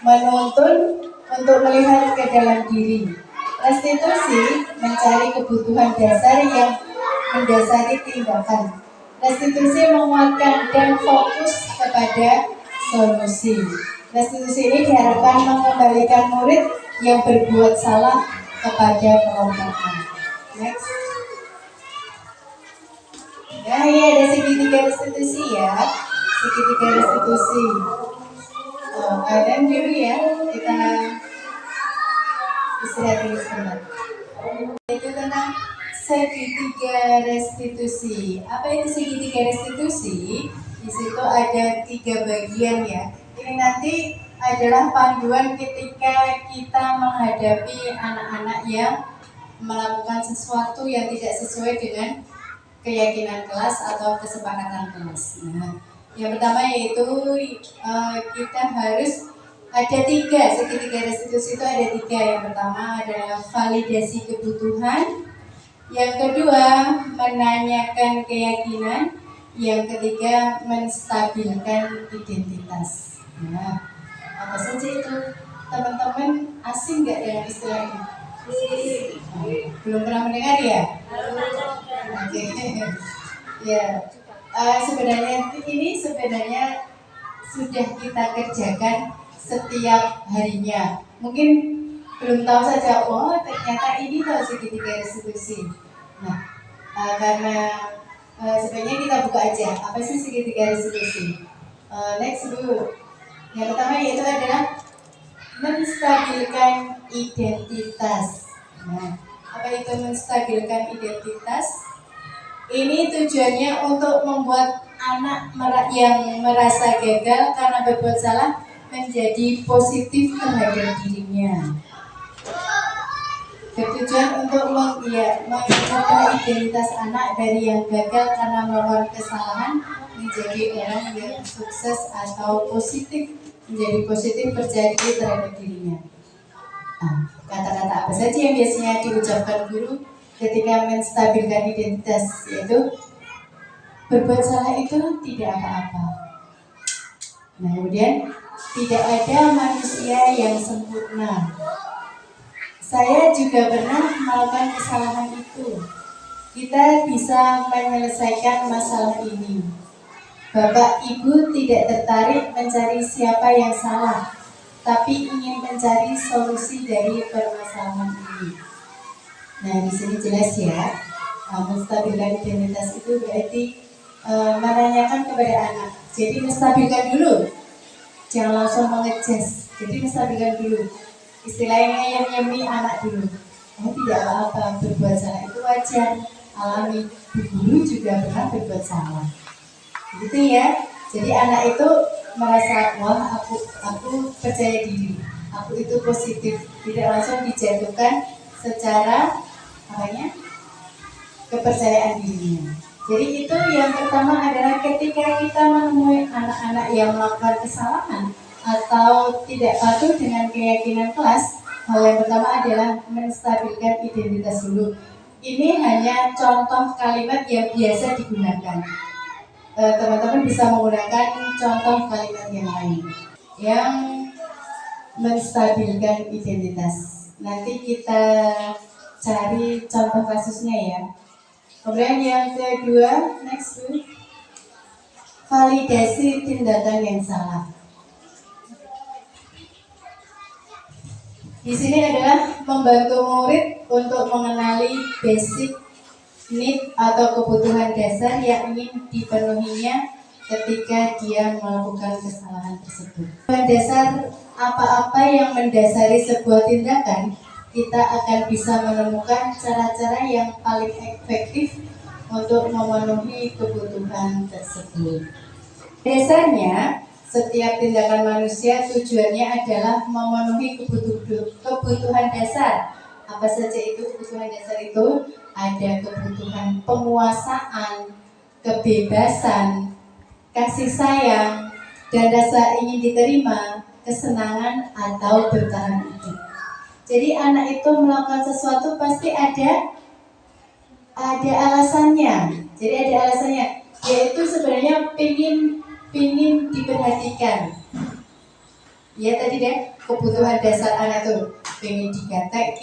Menuntun untuk melihat ke dalam diri. Restitusi mencari kebutuhan dasar yang mendasari tindakan. Restitusi menguatkan dan fokus kepada solusi. Restitusi ini diharapkan mengembalikan murid yang berbuat salah kepada kelompokan. Next. Nah, ini ada segitiga restitusi ya. Segitiga restitusi. Kalian dulu ya, kita istirahat dulu sebentar. Itu tentang segitiga restitusi. Apa itu segitiga restitusi? Di situ ada 3 bagian ya. Ini nanti adalah panduan ketika kita menghadapi anak-anak yang melakukan sesuatu yang tidak sesuai dengan keyakinan kelas atau kesepakatan kelas. Nah, yang pertama yaitu kita harus ada 3, segitiga restitusi itu ada 3. Yang pertama adalah validasi kebutuhan, yang kedua menanyakan keyakinan, yang ketiga menstabilkan identitas. Nah, apa saja itu? Teman-teman asing nggak dengan istilah ini? Belum pernah mendengar ya? Oke. Ya, sebenarnya ini sudah kita kerjakan setiap harinya. Mungkin belum tahu saja, oh ternyata ini tahu segitiga restitusi. Nah, karena sebenarnya kita buka aja, apa sih segitiga restitusi? Next dulu. Yang pertama yaitu adalah menstabilkan identitas. Nah, apa itu menstabilkan identitas? Ini tujuannya untuk membuat anak yang merasa gagal karena berbuat salah menjadi positif terhadap dirinya. Bertujuan untuk mengubah identitas anak dari yang gagal karena melakukan kesalahan menjadi orang yang sukses atau positif, menjadi positif percaya diri terhadap dirinya. Nah, kata-kata apa saja yang biasanya diucapkan guru ketika menstabilkan identitas, yaitu berbuat salah itu tidak apa-apa. Nah, kemudian tidak ada manusia yang sempurna. Saya juga pernah melakukan kesalahan itu. Kita bisa menyelesaikan masalah ini. Bapak Ibu tidak tertarik mencari siapa yang salah, tapi ingin mencari solusi dari permasalahan ini. Nah, di sini jelas ya, menstabilkan identitas itu berarti menanyakan kepada anak. Jadi menstabilkan dulu, jangan langsung mengejas. Jadi menstabilkan dulu. Istilahnya nyemi anak dulu. Oh, tidak apa-apa, berbuat salah itu wajar, alami. Guru juga pernah berbuat salah. Gitu ya. Jadi anak itu merasa, wah aku percaya diri, aku itu positif, tidak langsung dijatuhkan secara kepercayaan dirinya. Jadi itu yang pertama adalah ketika kita menemui anak-anak yang melakukan kesalahan atau tidak patuh dengan keyakinan kelas, hal yang pertama adalah menstabilkan identitas dulu. Ini hanya contoh kalimat yang biasa digunakan. Teman-teman bisa menggunakan contoh kalimat yang lain yang menstabilkan identitas. Nanti kita cari contoh kasusnya ya. Kemudian yang kedua, next tuh, validasi tindakan yang salah. Di sini adalah membantu murid untuk mengenali basic need atau kebutuhan dasar yang ingin dipenuhinya ketika dia melakukan kesalahan tersebut. Kebutuhan dasar apa-apa yang mendasari sebuah tindakan, kita akan bisa menemukan cara-cara yang paling efektif untuk memenuhi kebutuhan tersebut. Dasarnya, setiap tindakan manusia tujuannya adalah memenuhi kebutuhan dasar. Apa saja itu kebutuhan dasar itu? Ada kebutuhan penguasaan, kebebasan, kasih sayang, dan rasa ingin diterima, kesenangan atau bertahan hidup. Jadi anak itu melakukan sesuatu pasti ada alasannya. Jadi ada alasannya, yaitu sebenarnya pingin diperhatikan. Ya tadi deh, kebutuhan dasar anak itu pingin digatek,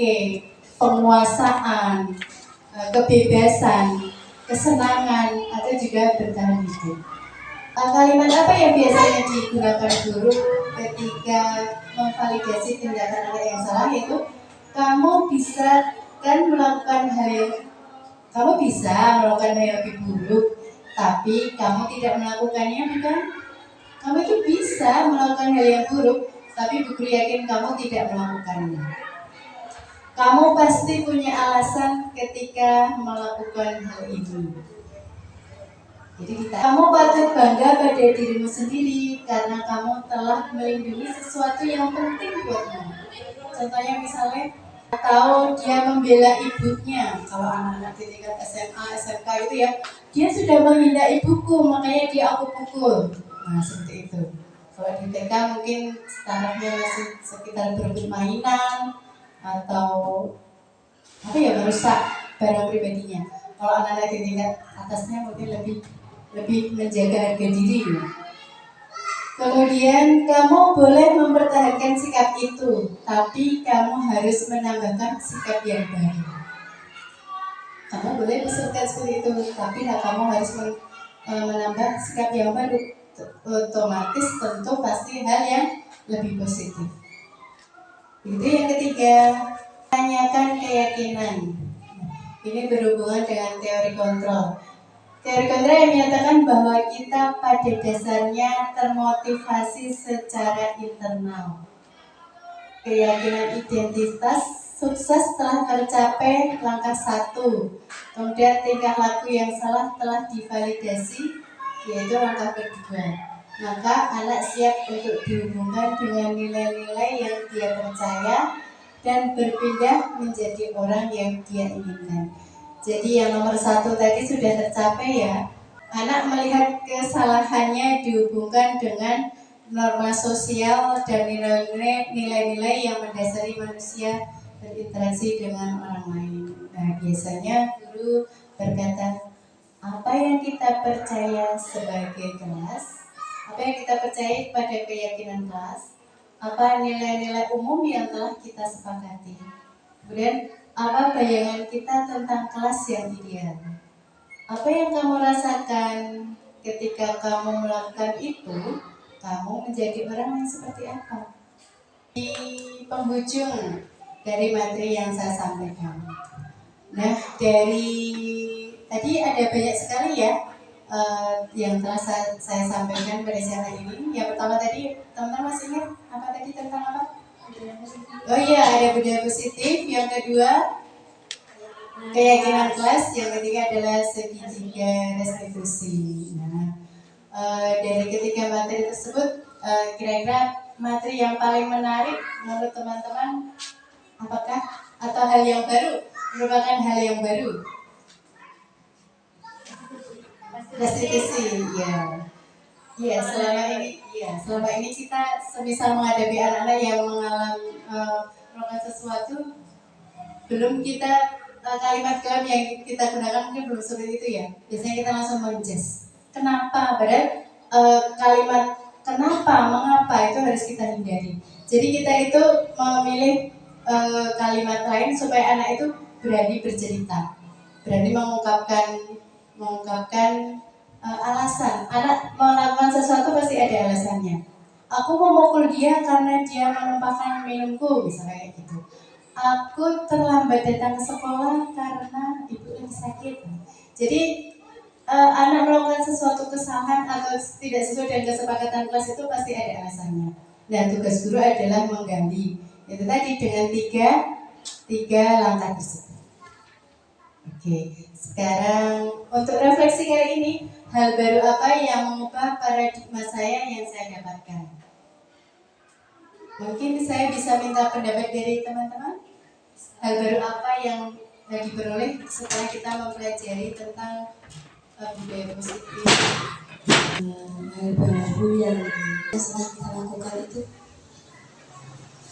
penguasaan, kebebasan, kesenangan, atau juga bertahan hidup. Kalimat apa yang biasanya digunakan guru ketika memvalidasi tindakan anak yang salah, yaitu kamu bisa melakukan hal yang lebih buruk, tapi kamu tidak melakukannya, bukan? Kamu itu bisa melakukan hal yang buruk, tapi guru yakin kamu tidak melakukannya. Kamu pasti punya alasan ketika melakukan hal ini. Jadi kamu patut bangga pada dirimu sendiri karena kamu telah melindungi sesuatu yang penting buatmu. Contohnya misalnya, atau dia membela ibunya. Kalau anak-anak di tingkat SMA, SMK itu ya, dia sudah menghina ibuku, makanya dia aku pukul. Nah, seperti itu. Kalau di TK mungkin tarafnya masih sekitar berebut mainan atau apa ya, merusak barang pribadinya. Kalau anak-anak di tingkat atasnya mungkin lebih menjaga harga diri. Kemudian kamu boleh mempertahankan sikap itu, tapi kamu harus menambahkan sikap yang baru. Kamu boleh usulkan seperti itu, tapi kamu harus menambah sikap yang baru. Otomatis tentu pasti hal yang lebih positif. Itu yang ketiga, tanyakan keyakinan. Ini berhubungan dengan teori kontrol. Teori kontrol yang menyatakan bahwa kita pada dasarnya termotivasi secara internal. Keyakinan identitas sukses telah tercapai langkah 1. Kemudian tingkah laku yang salah telah divalidasi, yaitu langkah kedua. Maka anak siap untuk dihubungkan dengan nilai-nilai yang dia percaya dan berpindah menjadi orang yang dia inginkan. Jadi yang nomor 1 tadi sudah tercapai ya. Anak melihat kesalahannya dihubungkan dengan norma sosial dan nilai-nilai yang mendasari manusia berinteraksi dengan orang lain. Nah, biasanya guru berkata, apa yang kita percaya sebagai kelas, apa yang kita percaya pada keyakinan kelas, apa nilai-nilai umum yang telah kita sepakati. Kemudian, apa bayangan kita tentang kelas yang ideal. Apa yang kamu rasakan ketika kamu melakukan itu, kamu menjadi orang yang seperti apa. Di penghujung dari materi yang saya sampaikan. Nah, tadi ada banyak sekali ya yang telah saya sampaikan pada siang hari ini. Yang pertama tadi, teman-teman masih ingat apa tadi tentang apa? Oh iya, ada budaya positif. Yang kedua, keyakinan kelas. Yang ketiga adalah segitiga restitusi. Nah, dari ketiga materi tersebut, kira-kira materi yang paling menarik menurut teman-teman apakah? Atau hal yang baru? Merupakan hal yang baru. Restitusi, ya. Ya, selama ini kita semisal menghadapi anak-anak yang mengalami melakukan sesuatu, belum kita kalimat yang kita gunakan mungkin belum seperti itu ya. Biasanya kita langsung menjudge. Kenapa? Padahal kalimat kenapa, mengapa itu harus kita hindari. Jadi kita itu memilih kalimat lain supaya anak itu berani bercerita, berani mengungkapkan alasan. Anak melakukan sesuatu pasti ada alasannya. Aku memukul dia karena dia menumpahkan minumku, misalnya kayak gitu. Aku terlambat datang ke sekolah karena ibu lagi sakit. Jadi anak melakukan sesuatu kesalahan atau tidak sesuai dengan kesepakatan kelas itu pasti ada alasannya. Nah, tugas guru adalah menggali. Itu tadi dengan tiga langkah tersebut. Oke, sekarang untuk refleksi kali ini, hal baru apa yang mengubah paradigma saya yang saya dapatkan? Mungkin saya bisa minta pendapat dari teman-teman. Hal baru apa yang diperoleh setelah kita mempelajari tentang budaya positif? Hal baru yang setelah kita lakukan itu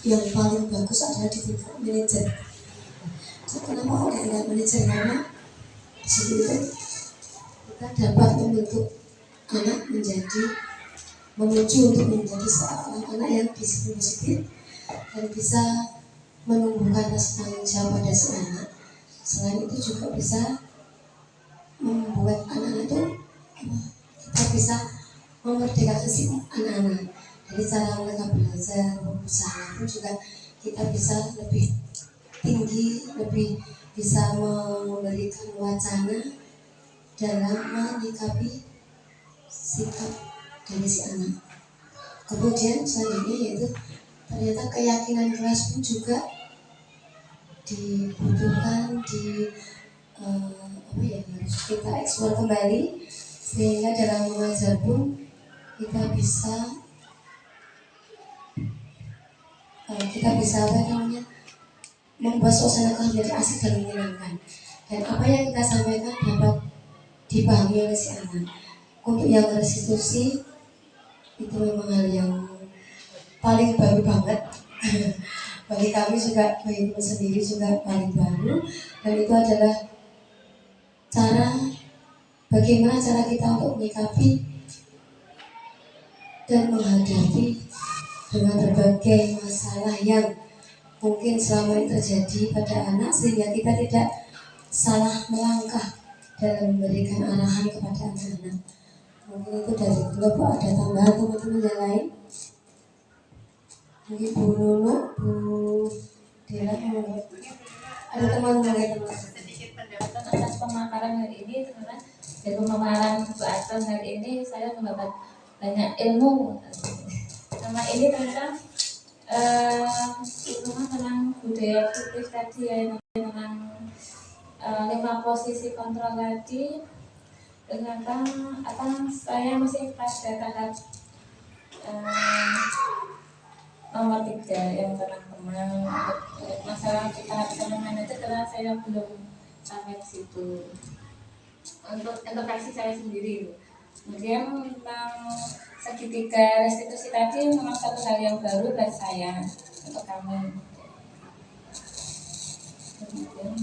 yang paling bagus adalah di tingkat manajer. Kenapa kok tingkat manajer? Karena di situ itu kita dapat membentuk anak menuju untuk menjadi seorang anak yang disiplin positif dan bisa menumbuhkan rasa tanggung jawab pada si anak. Selain itu juga bisa memerdekakan si anak-anak dari cara mereka belajar, berusaha pun juga kita bisa lebih tinggi, lebih bisa memberikan wacana dalam menyikapi sikap dari si anak. Kemudian selanjutnya yaitu ternyata keyakinan keras pun juga dibutuhkan harus kita eksplor kembali sehingga dalam mengajar pun kita bisa membuat suasana kelas menjadi asik dan menyenangkan, dan apa yang kita sampaikan dapat dipahami oleh si anak. Untuk yang restitusi itu memang hal yang paling baru banget bagi kami juga, bagi teman sendiri juga paling baru, dan itu adalah bagaimana cara kita untuk menyikapi dan menghadapi dengan berbagai masalah yang mungkin selama ini terjadi pada anak, sehingga kita tidak salah melangkah dalam memberikan arahan kepada anak-anak. Mungkin itu dari Bulog. Ada tambahan teman-teman yang lain? Mungkin Bu Lulu, Bu Dela, ada teman-teman lain? Sedikit pendapat Atas pemaparan hari ini, teman-teman, dari pemaparan Bu Aton hari ini saya mendapat banyak ilmu. Sama ini tentang ilmu tentang budaya fiktif tadi ya, tentang 5 posisi kontrol tadi. Ternyata saya masih pada tahap nomor 3 yang teman-teman masalah kita bisa memanage, karena saya belum sampai ke situ untuk versi saya sendiri. Kemudian tentang segitiga restitusi tadi memang satu hal yang baru bagi saya, untuk kami. Kemudian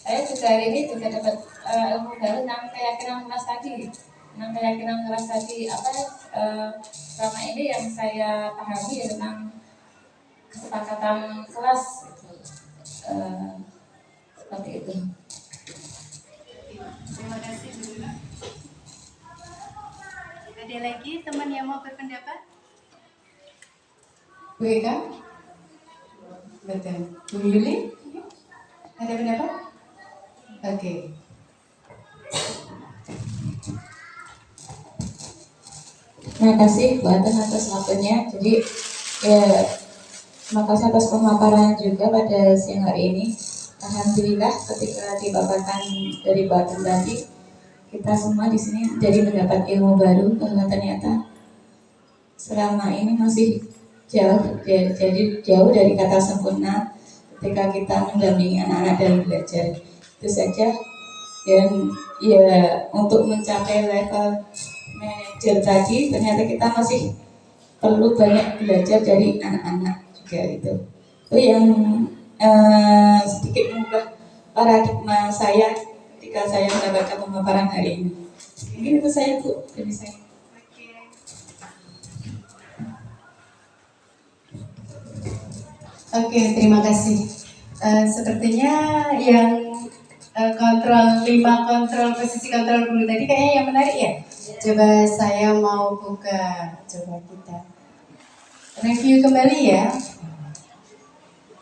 saya juga hari ini juga dapat ilmu baru tentang keyakinan keras tadi. Tentang keyakinan keras tadi selama ini yang saya pahami ya tentang kesepakatan kelas seperti itu. Terima kasih Bu. Ada lagi teman yang mau berpendapat? Bu Eka? Betul. Bu Yuli? Ada pendapat? Oke. Terima kasih Bu Aton atas waktunya. Jadi terima kasih atas pemaparan juga pada siang hari ini. Alhamdulillah ketika dipaparkan dari Bu Aton tadi, kita semua di sini jadi mendapat ilmu baru bahwa ternyata selama ini masih jauh dari kata sempurna ketika kita mendampingi anak-anak dalam belajar. Itu saja. Dan ya untuk mencapai level manajer tadi ternyata kita masih perlu banyak belajar dari anak-anak juga itu yang sedikit mengubah paradigma saya ketika saya mendapatkan pemaparan hari ini. Mungkin itu saya Bu dari saya. Oke, terima kasih. Sepertinya yang kontrol 5 kontrol posisi kontrol dulu tadi kayaknya yang menarik ya. Coba saya mau buka, coba kita review kembali ya.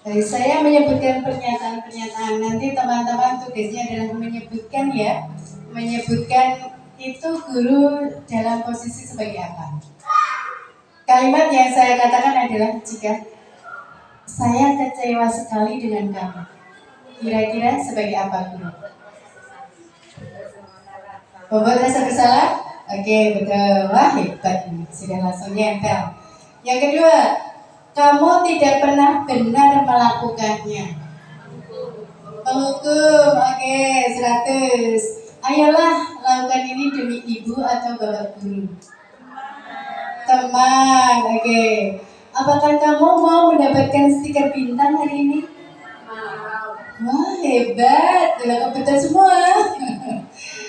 Saya menyebutkan pernyataan-pernyataan, nanti teman-teman tugasnya adalah menyebutkan ya, menyebutkan itu guru dalam posisi sebagai apa. Kalimat yang saya katakan adalah jika saya kecewa sekali dengan kamu, kira-kira sebagai apa guru? Membuat rasa bersalah? Oke, betul. Wah, hebat ini. Sudah langsung nempel. Yang kedua, kamu tidak pernah benar melakukannya. Penghukum, oke, 100. Ayolah, lakukan ini demi ibu atau bapak guru. Teman, oke. Apakah kamu mau mendapatkan stiker bintang hari ini? Wah, hebat. Telah kebetulan semua.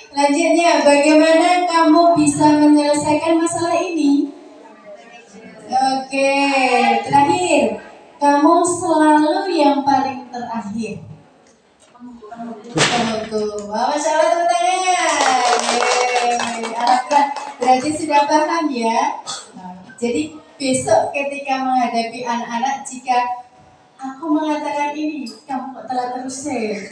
Lanjutnya, bagaimana kamu bisa menyelesaikan masalah ini? Oke, terakhir, kamu selalu yang paling terakhir. Wah, Masya Allah, tepuk tangan. sudah paham ya? Nah, jadi besok ketika menghadapi anak-anak, jika aku mengatakan ini, kamu kok telah terus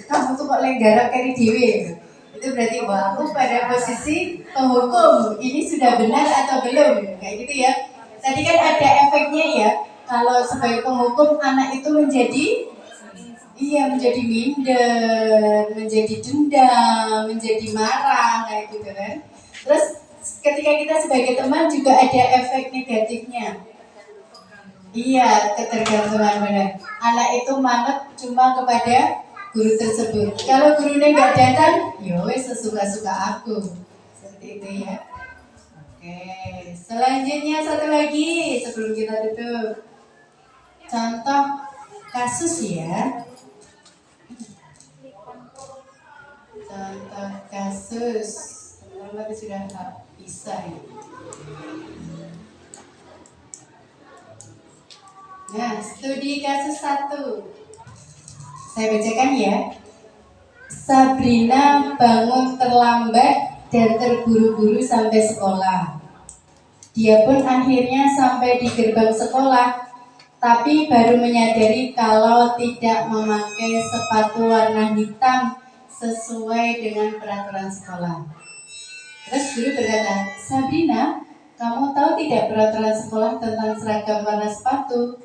kamu tuh kok lenggara kari dewe, itu berarti bahwa aku pada posisi penghukum, ini sudah benar atau belum, kayak gitu ya. Tadi kan ada efeknya ya, kalau sebagai penghukum anak itu menjadi minder, menjadi dendam, menjadi marah, kayak gitu kan. Terus ketika kita sebagai teman juga ada efek negatifnya. Iya, ketergantungan benar. Anak itu manut cuma kepada guru tersebut. Kalau gurunya nggak datang, ya wes sesuka-suka aku. Seperti itu ya. Oke, selanjutnya satu lagi sebelum kita tutup. Contoh kasus ya. Contoh kasus. Teman-teman sudah bisa ya. Nah, studi kasus 1. Saya bacakan ya. Sabrina bangun terlambat dan terburu-buru sampai sekolah. Dia pun akhirnya sampai di gerbang sekolah, tapi baru menyadari kalau tidak memakai sepatu warna hitam sesuai dengan peraturan sekolah. Terus guru berkata, Sabrina, kamu tahu tidak peraturan sekolah tentang seragam warna sepatu?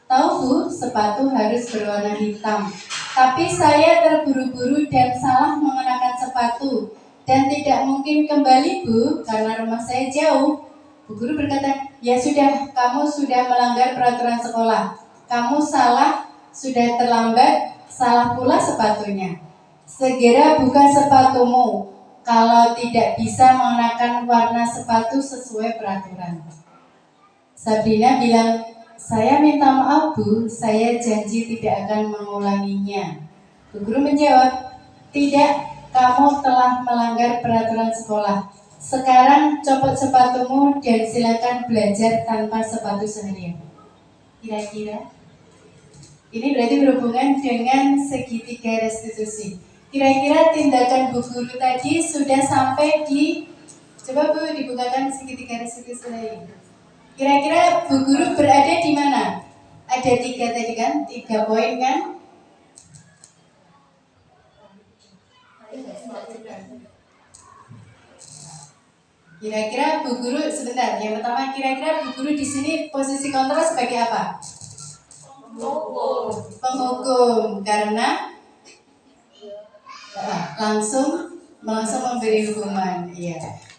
Tahu Bu, sepatu harus berwarna hitam. Tapi saya terburu-buru dan salah mengenakan sepatu dan tidak mungkin kembali Bu, karena rumah saya jauh. Bu guru berkata, ya sudah, kamu sudah melanggar peraturan sekolah. Kamu salah, sudah terlambat, salah pula sepatunya. Segera buka sepatumu kalau tidak bisa mengenakan warna sepatu sesuai peraturan. Sabrina bilang, saya minta maaf Bu, saya janji tidak akan mengulanginya. Bu guru menjawab, tidak, kamu telah melanggar peraturan sekolah. Sekarang copot sepatumu dan silakan belajar tanpa sepatu seharian. Kira-kira? Ini berarti berhubungan dengan segitiga restitusi. Kira-kira tindakan Bu guru tadi sudah sampai di, coba Bu dibukakan segitiga restitusi lagi. Kira-kira Bu guru berada di mana? Ada 3 tadi kan? 3 poin kan? Kira-kira Bu guru, sebentar. Yang pertama, kira-kira Bu guru di sini posisi kontrol sebagai apa? Penghukum. Karena langsung memberi hukuman. Iya.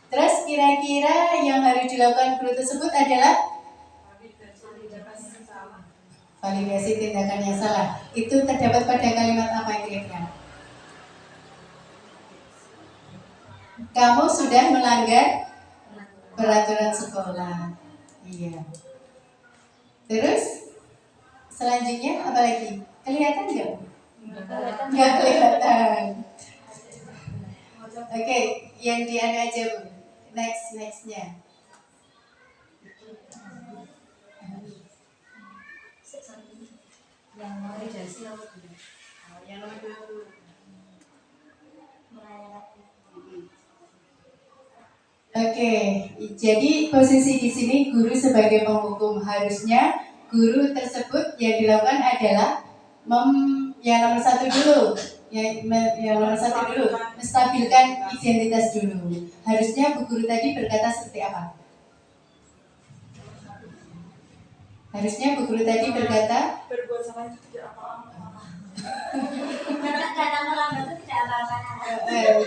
Terus kira-kira yang harus dilakukan guru tersebut adalah validasi tindakan yang salah. Itu terdapat pada kalimat apa kira-kira? Kamu sudah melanggar peraturan sekolah. Iya. Terus selanjutnya apa lagi? Kelihatan nggak? Nggak kelihatan. Oke, yang di anu aja Bu. Nextnya. Yang validasi apa? Yang nomor 2. Oke, jadi posisi di sini guru sebagai penghukum, harusnya guru tersebut yang dilakukan adalah yang nomor 1 dulu. Yang nomor 1 dulu, menstabilkan identitas dulu. Harusnya Bu guru tadi berkata seperti apa? Harusnya Bu guru tadi berkata Berbuat sama itu tidak apa-apa. Karena melambat itu tidak apa-apa.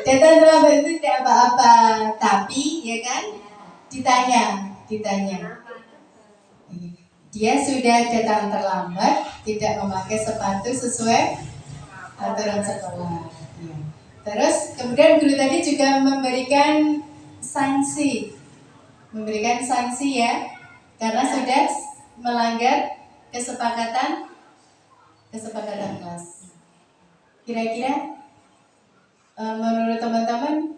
Datang terlambat itu tidak apa-apa, tapi ya kan ditanya. Dia sudah datang terlambat, tidak memakai sepatu sesuai aturan sekolah. Ya. Terus kemudian guru tadi juga memberikan sanksi ya, karena sudah melanggar kesepakatan kelas. Kira-kira menurut teman-teman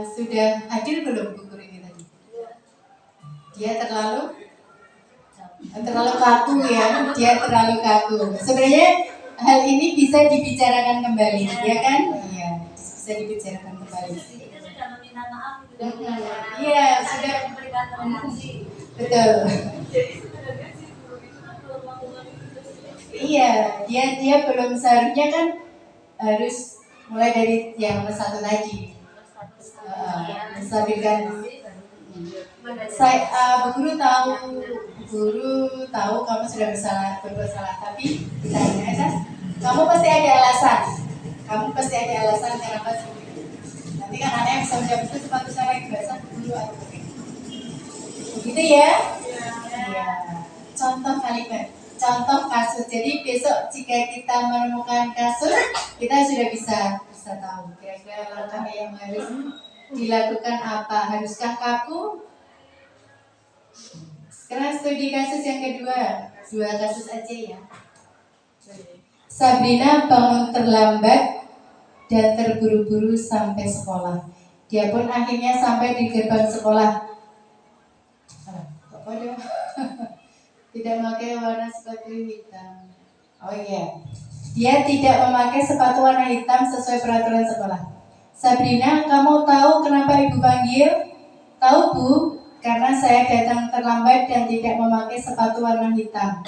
sudah adil belum Bu guru ini tadi? Dia terlalu kaku ya, Sebenarnya hal ini bisa dibicarakan kembali, ya kan? Iya, bisa dibicarakan kembali. Itu sudah meminta maaf. Iya, sudah memberikan toleransi. Betul. Iya, dia belum seharusnya kan harus mulai dari yang nomor 1 tadi. Menstabilkan. Guru tahu kamu sudah berbuat salah, tapi ditanya kan, kamu pasti ada alasan. Kenapa seperti itu. Nanti kan anak yang bisa menjawab itu sepatu saya lagi bahasa guru atau begitu ya? Iya. Contoh kasus. Jadi besok jika kita menemukan kasus, kita sudah bisa tahu kira-kira langkah yang harus dilakukan apa. Haruskah kaku? Sekarang studi kasus yang kedua, 2 kasus aja ya. Sabrina bangun terlambat dan terburu-buru sampai sekolah. Dia pun akhirnya sampai di gerbang sekolah. Tidak memakai warna sepatu hitam. Oh iya, dia tidak memakai sepatu warna hitam sesuai peraturan sekolah. Sabrina, kamu tahu kenapa ibu panggil? Tahu bu, karena saya datang terlambat dan tidak memakai sepatu warna hitam.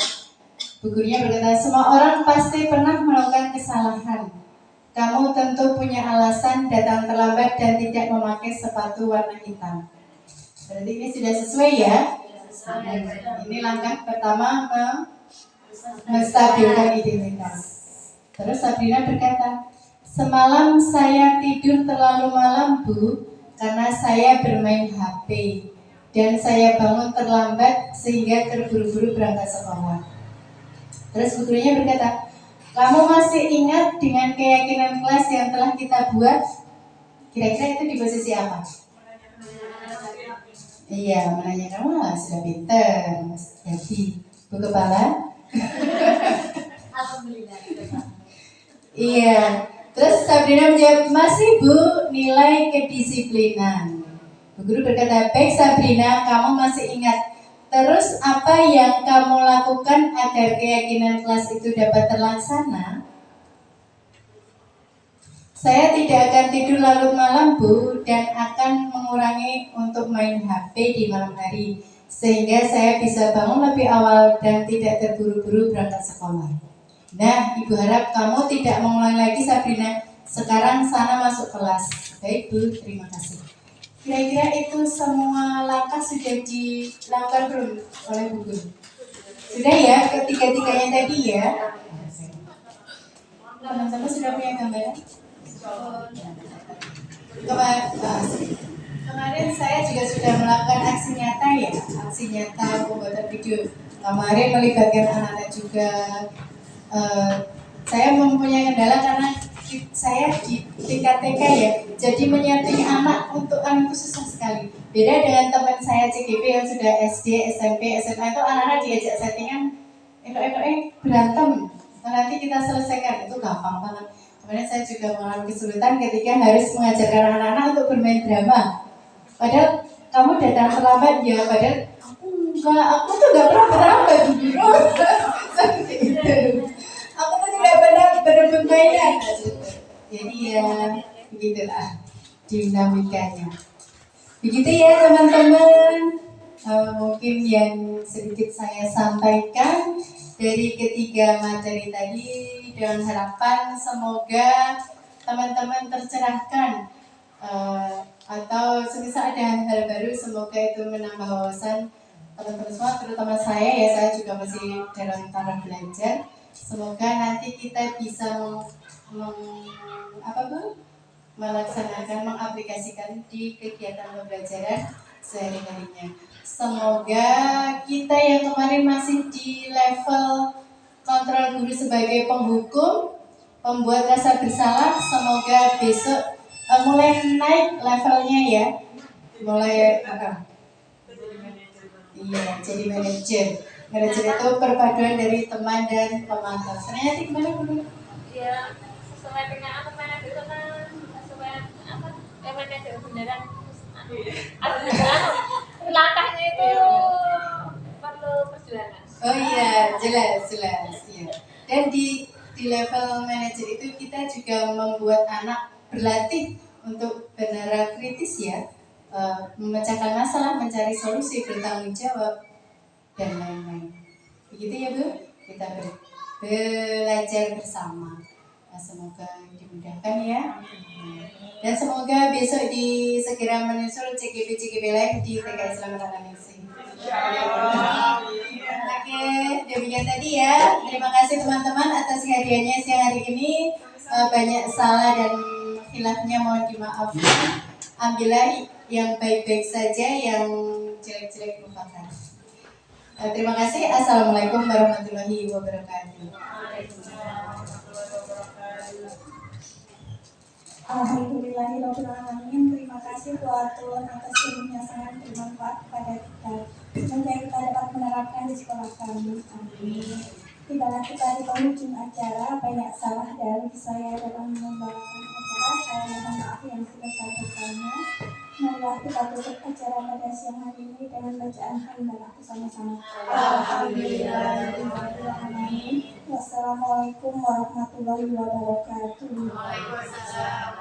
Bu gurunya berkata, semua orang pasti pernah melakukan kesalahan. Kamu tentu punya alasan datang terlambat dan tidak memakai sepatu warna hitam. Berarti ini sudah sesuai ya? Ini langkah pertama menstabilkan identitas. Terus Sabrina berkata, semalam saya tidur terlalu malam bu, karena saya bermain HP dan saya bangun terlambat sehingga terburu-buru berangkat sekolah. Terus gurunya berkata, kamu masih ingat dengan keyakinan kelas yang telah kita buat? Kira-kira itu di posisi apa? Iya, menanyakan, wah sudah pinter, jadi bu kepala. Alhamdulillah. Iya, terus Sabrina menjawab, masih bu, nilai kedisiplinan. Bu guru berkata, baik Sabrina, kamu masih ingat. Terus apa yang kamu lakukan agar keyakinan kelas itu dapat terlaksana? Saya tidak akan tidur larut malam bu, dan akan mengurangi untuk main HP di malam hari, sehingga saya bisa bangun lebih awal dan tidak terburu-buru berangkat sekolah. Nah, ibu harap kamu tidak mengulangi lagi Sabrina. Sekarang sana masuk kelas. Baik bu, terima kasih. Kira-kira itu semua langkah sudah dilakukan belum oleh bu guru? Sudah ya, ketiga-tiganya tadi ya. Teman-teman sudah punya gambaran? Kemarin saya juga sudah melakukan aksi nyata ya, aksi nyata pembuatan video. Kemarin melibatkan anak-anak juga. Saya mempunyai kendala karena saya di tingkat TK ya, jadi menyeting anak untuk anak itu susah sekali. Beda dengan teman saya CGP yang sudah SD, SMP, SMA itu anak-anak diajak settingan, berantem. Nanti kita selesaikan, itu gampang banget. Kemudian saya juga mengalami kesulitan ketika harus mengajarkan anak-anak untuk bermain drama. Padahal kamu datang terlambat ya, padahal aku tuh gak pernah terlambat dulu. Seperti itu. Aku tuh tidak pernah berebut mainan. Jadi ya begitulah dinamikanya. Begitu ya teman-teman. Mungkin yang sedikit saya sampaikan dari ketiga materi tadi, dengan harapan semoga teman-teman tercerahkan, atau semisal ada hal baru, semoga itu menambah wawasan teman-teman semua, terutama saya juga masih dalam taraf belajar. Semoga nanti kita bisa melaksanakan, mengaplikasikan di kegiatan pembelajaran sehari-harinya. Semoga kita yang kemarin masih di level kontrol guru sebagai penghukum, pembuat rasa bersalah, semoga besok mulai naik levelnya ya, mulai jadi manajer. Manajer itu perpaduan dari teman dan pemantau. Sebenarnya sih gimana dulu? Ya, sesuai dengan apa manajer itu kan sesuai apa? Manajer beneran. Langkahnya itu perlu perjuangan. Oh iya, jelas ya. Dan di level manajer itu kita juga membuat anak berlatih untuk bernara kritis ya. memecahkan masalah, mencari solusi, bertanggung jawab, dan lain-lain. Begitu ya Bu, kita belajar bersama. Nah, semoga dimudahkan ya. Dan semoga besok segera menyusul CGP lain di TKI Selamat Analising. Oke, demikian tadi ya. Terima kasih teman-teman atas hadiahnya siang hari ini. Banyak salah dan khilafnya mohon dimaafkan. Ambillah yang baik-baik saja, yang jelek-jelek lupakan. Terima kasih. Assalamualaikum warahmatullahi wabarakatuh. Alhamdulillahirrahmanirrahim. Terima kasih buat Tuhan atas ilmu yang sangat bermanfaat kepada kita. Semoga kita dapat menerapkan di sekolah kami. Amin. Tidaklah kita di penghujung acara, banyak salah dari saya dalam membawakan acara. Saya mohon maaf yang sebesar-besarnya. Marilah kita tutup acara pada siang hari ini dengan bacaan hamdalah bersama-sama. Alhamdulillahirrahmanirrahim. Wassalamualaikum warahmatullahi wabarakatuh. Waalaikumsalam.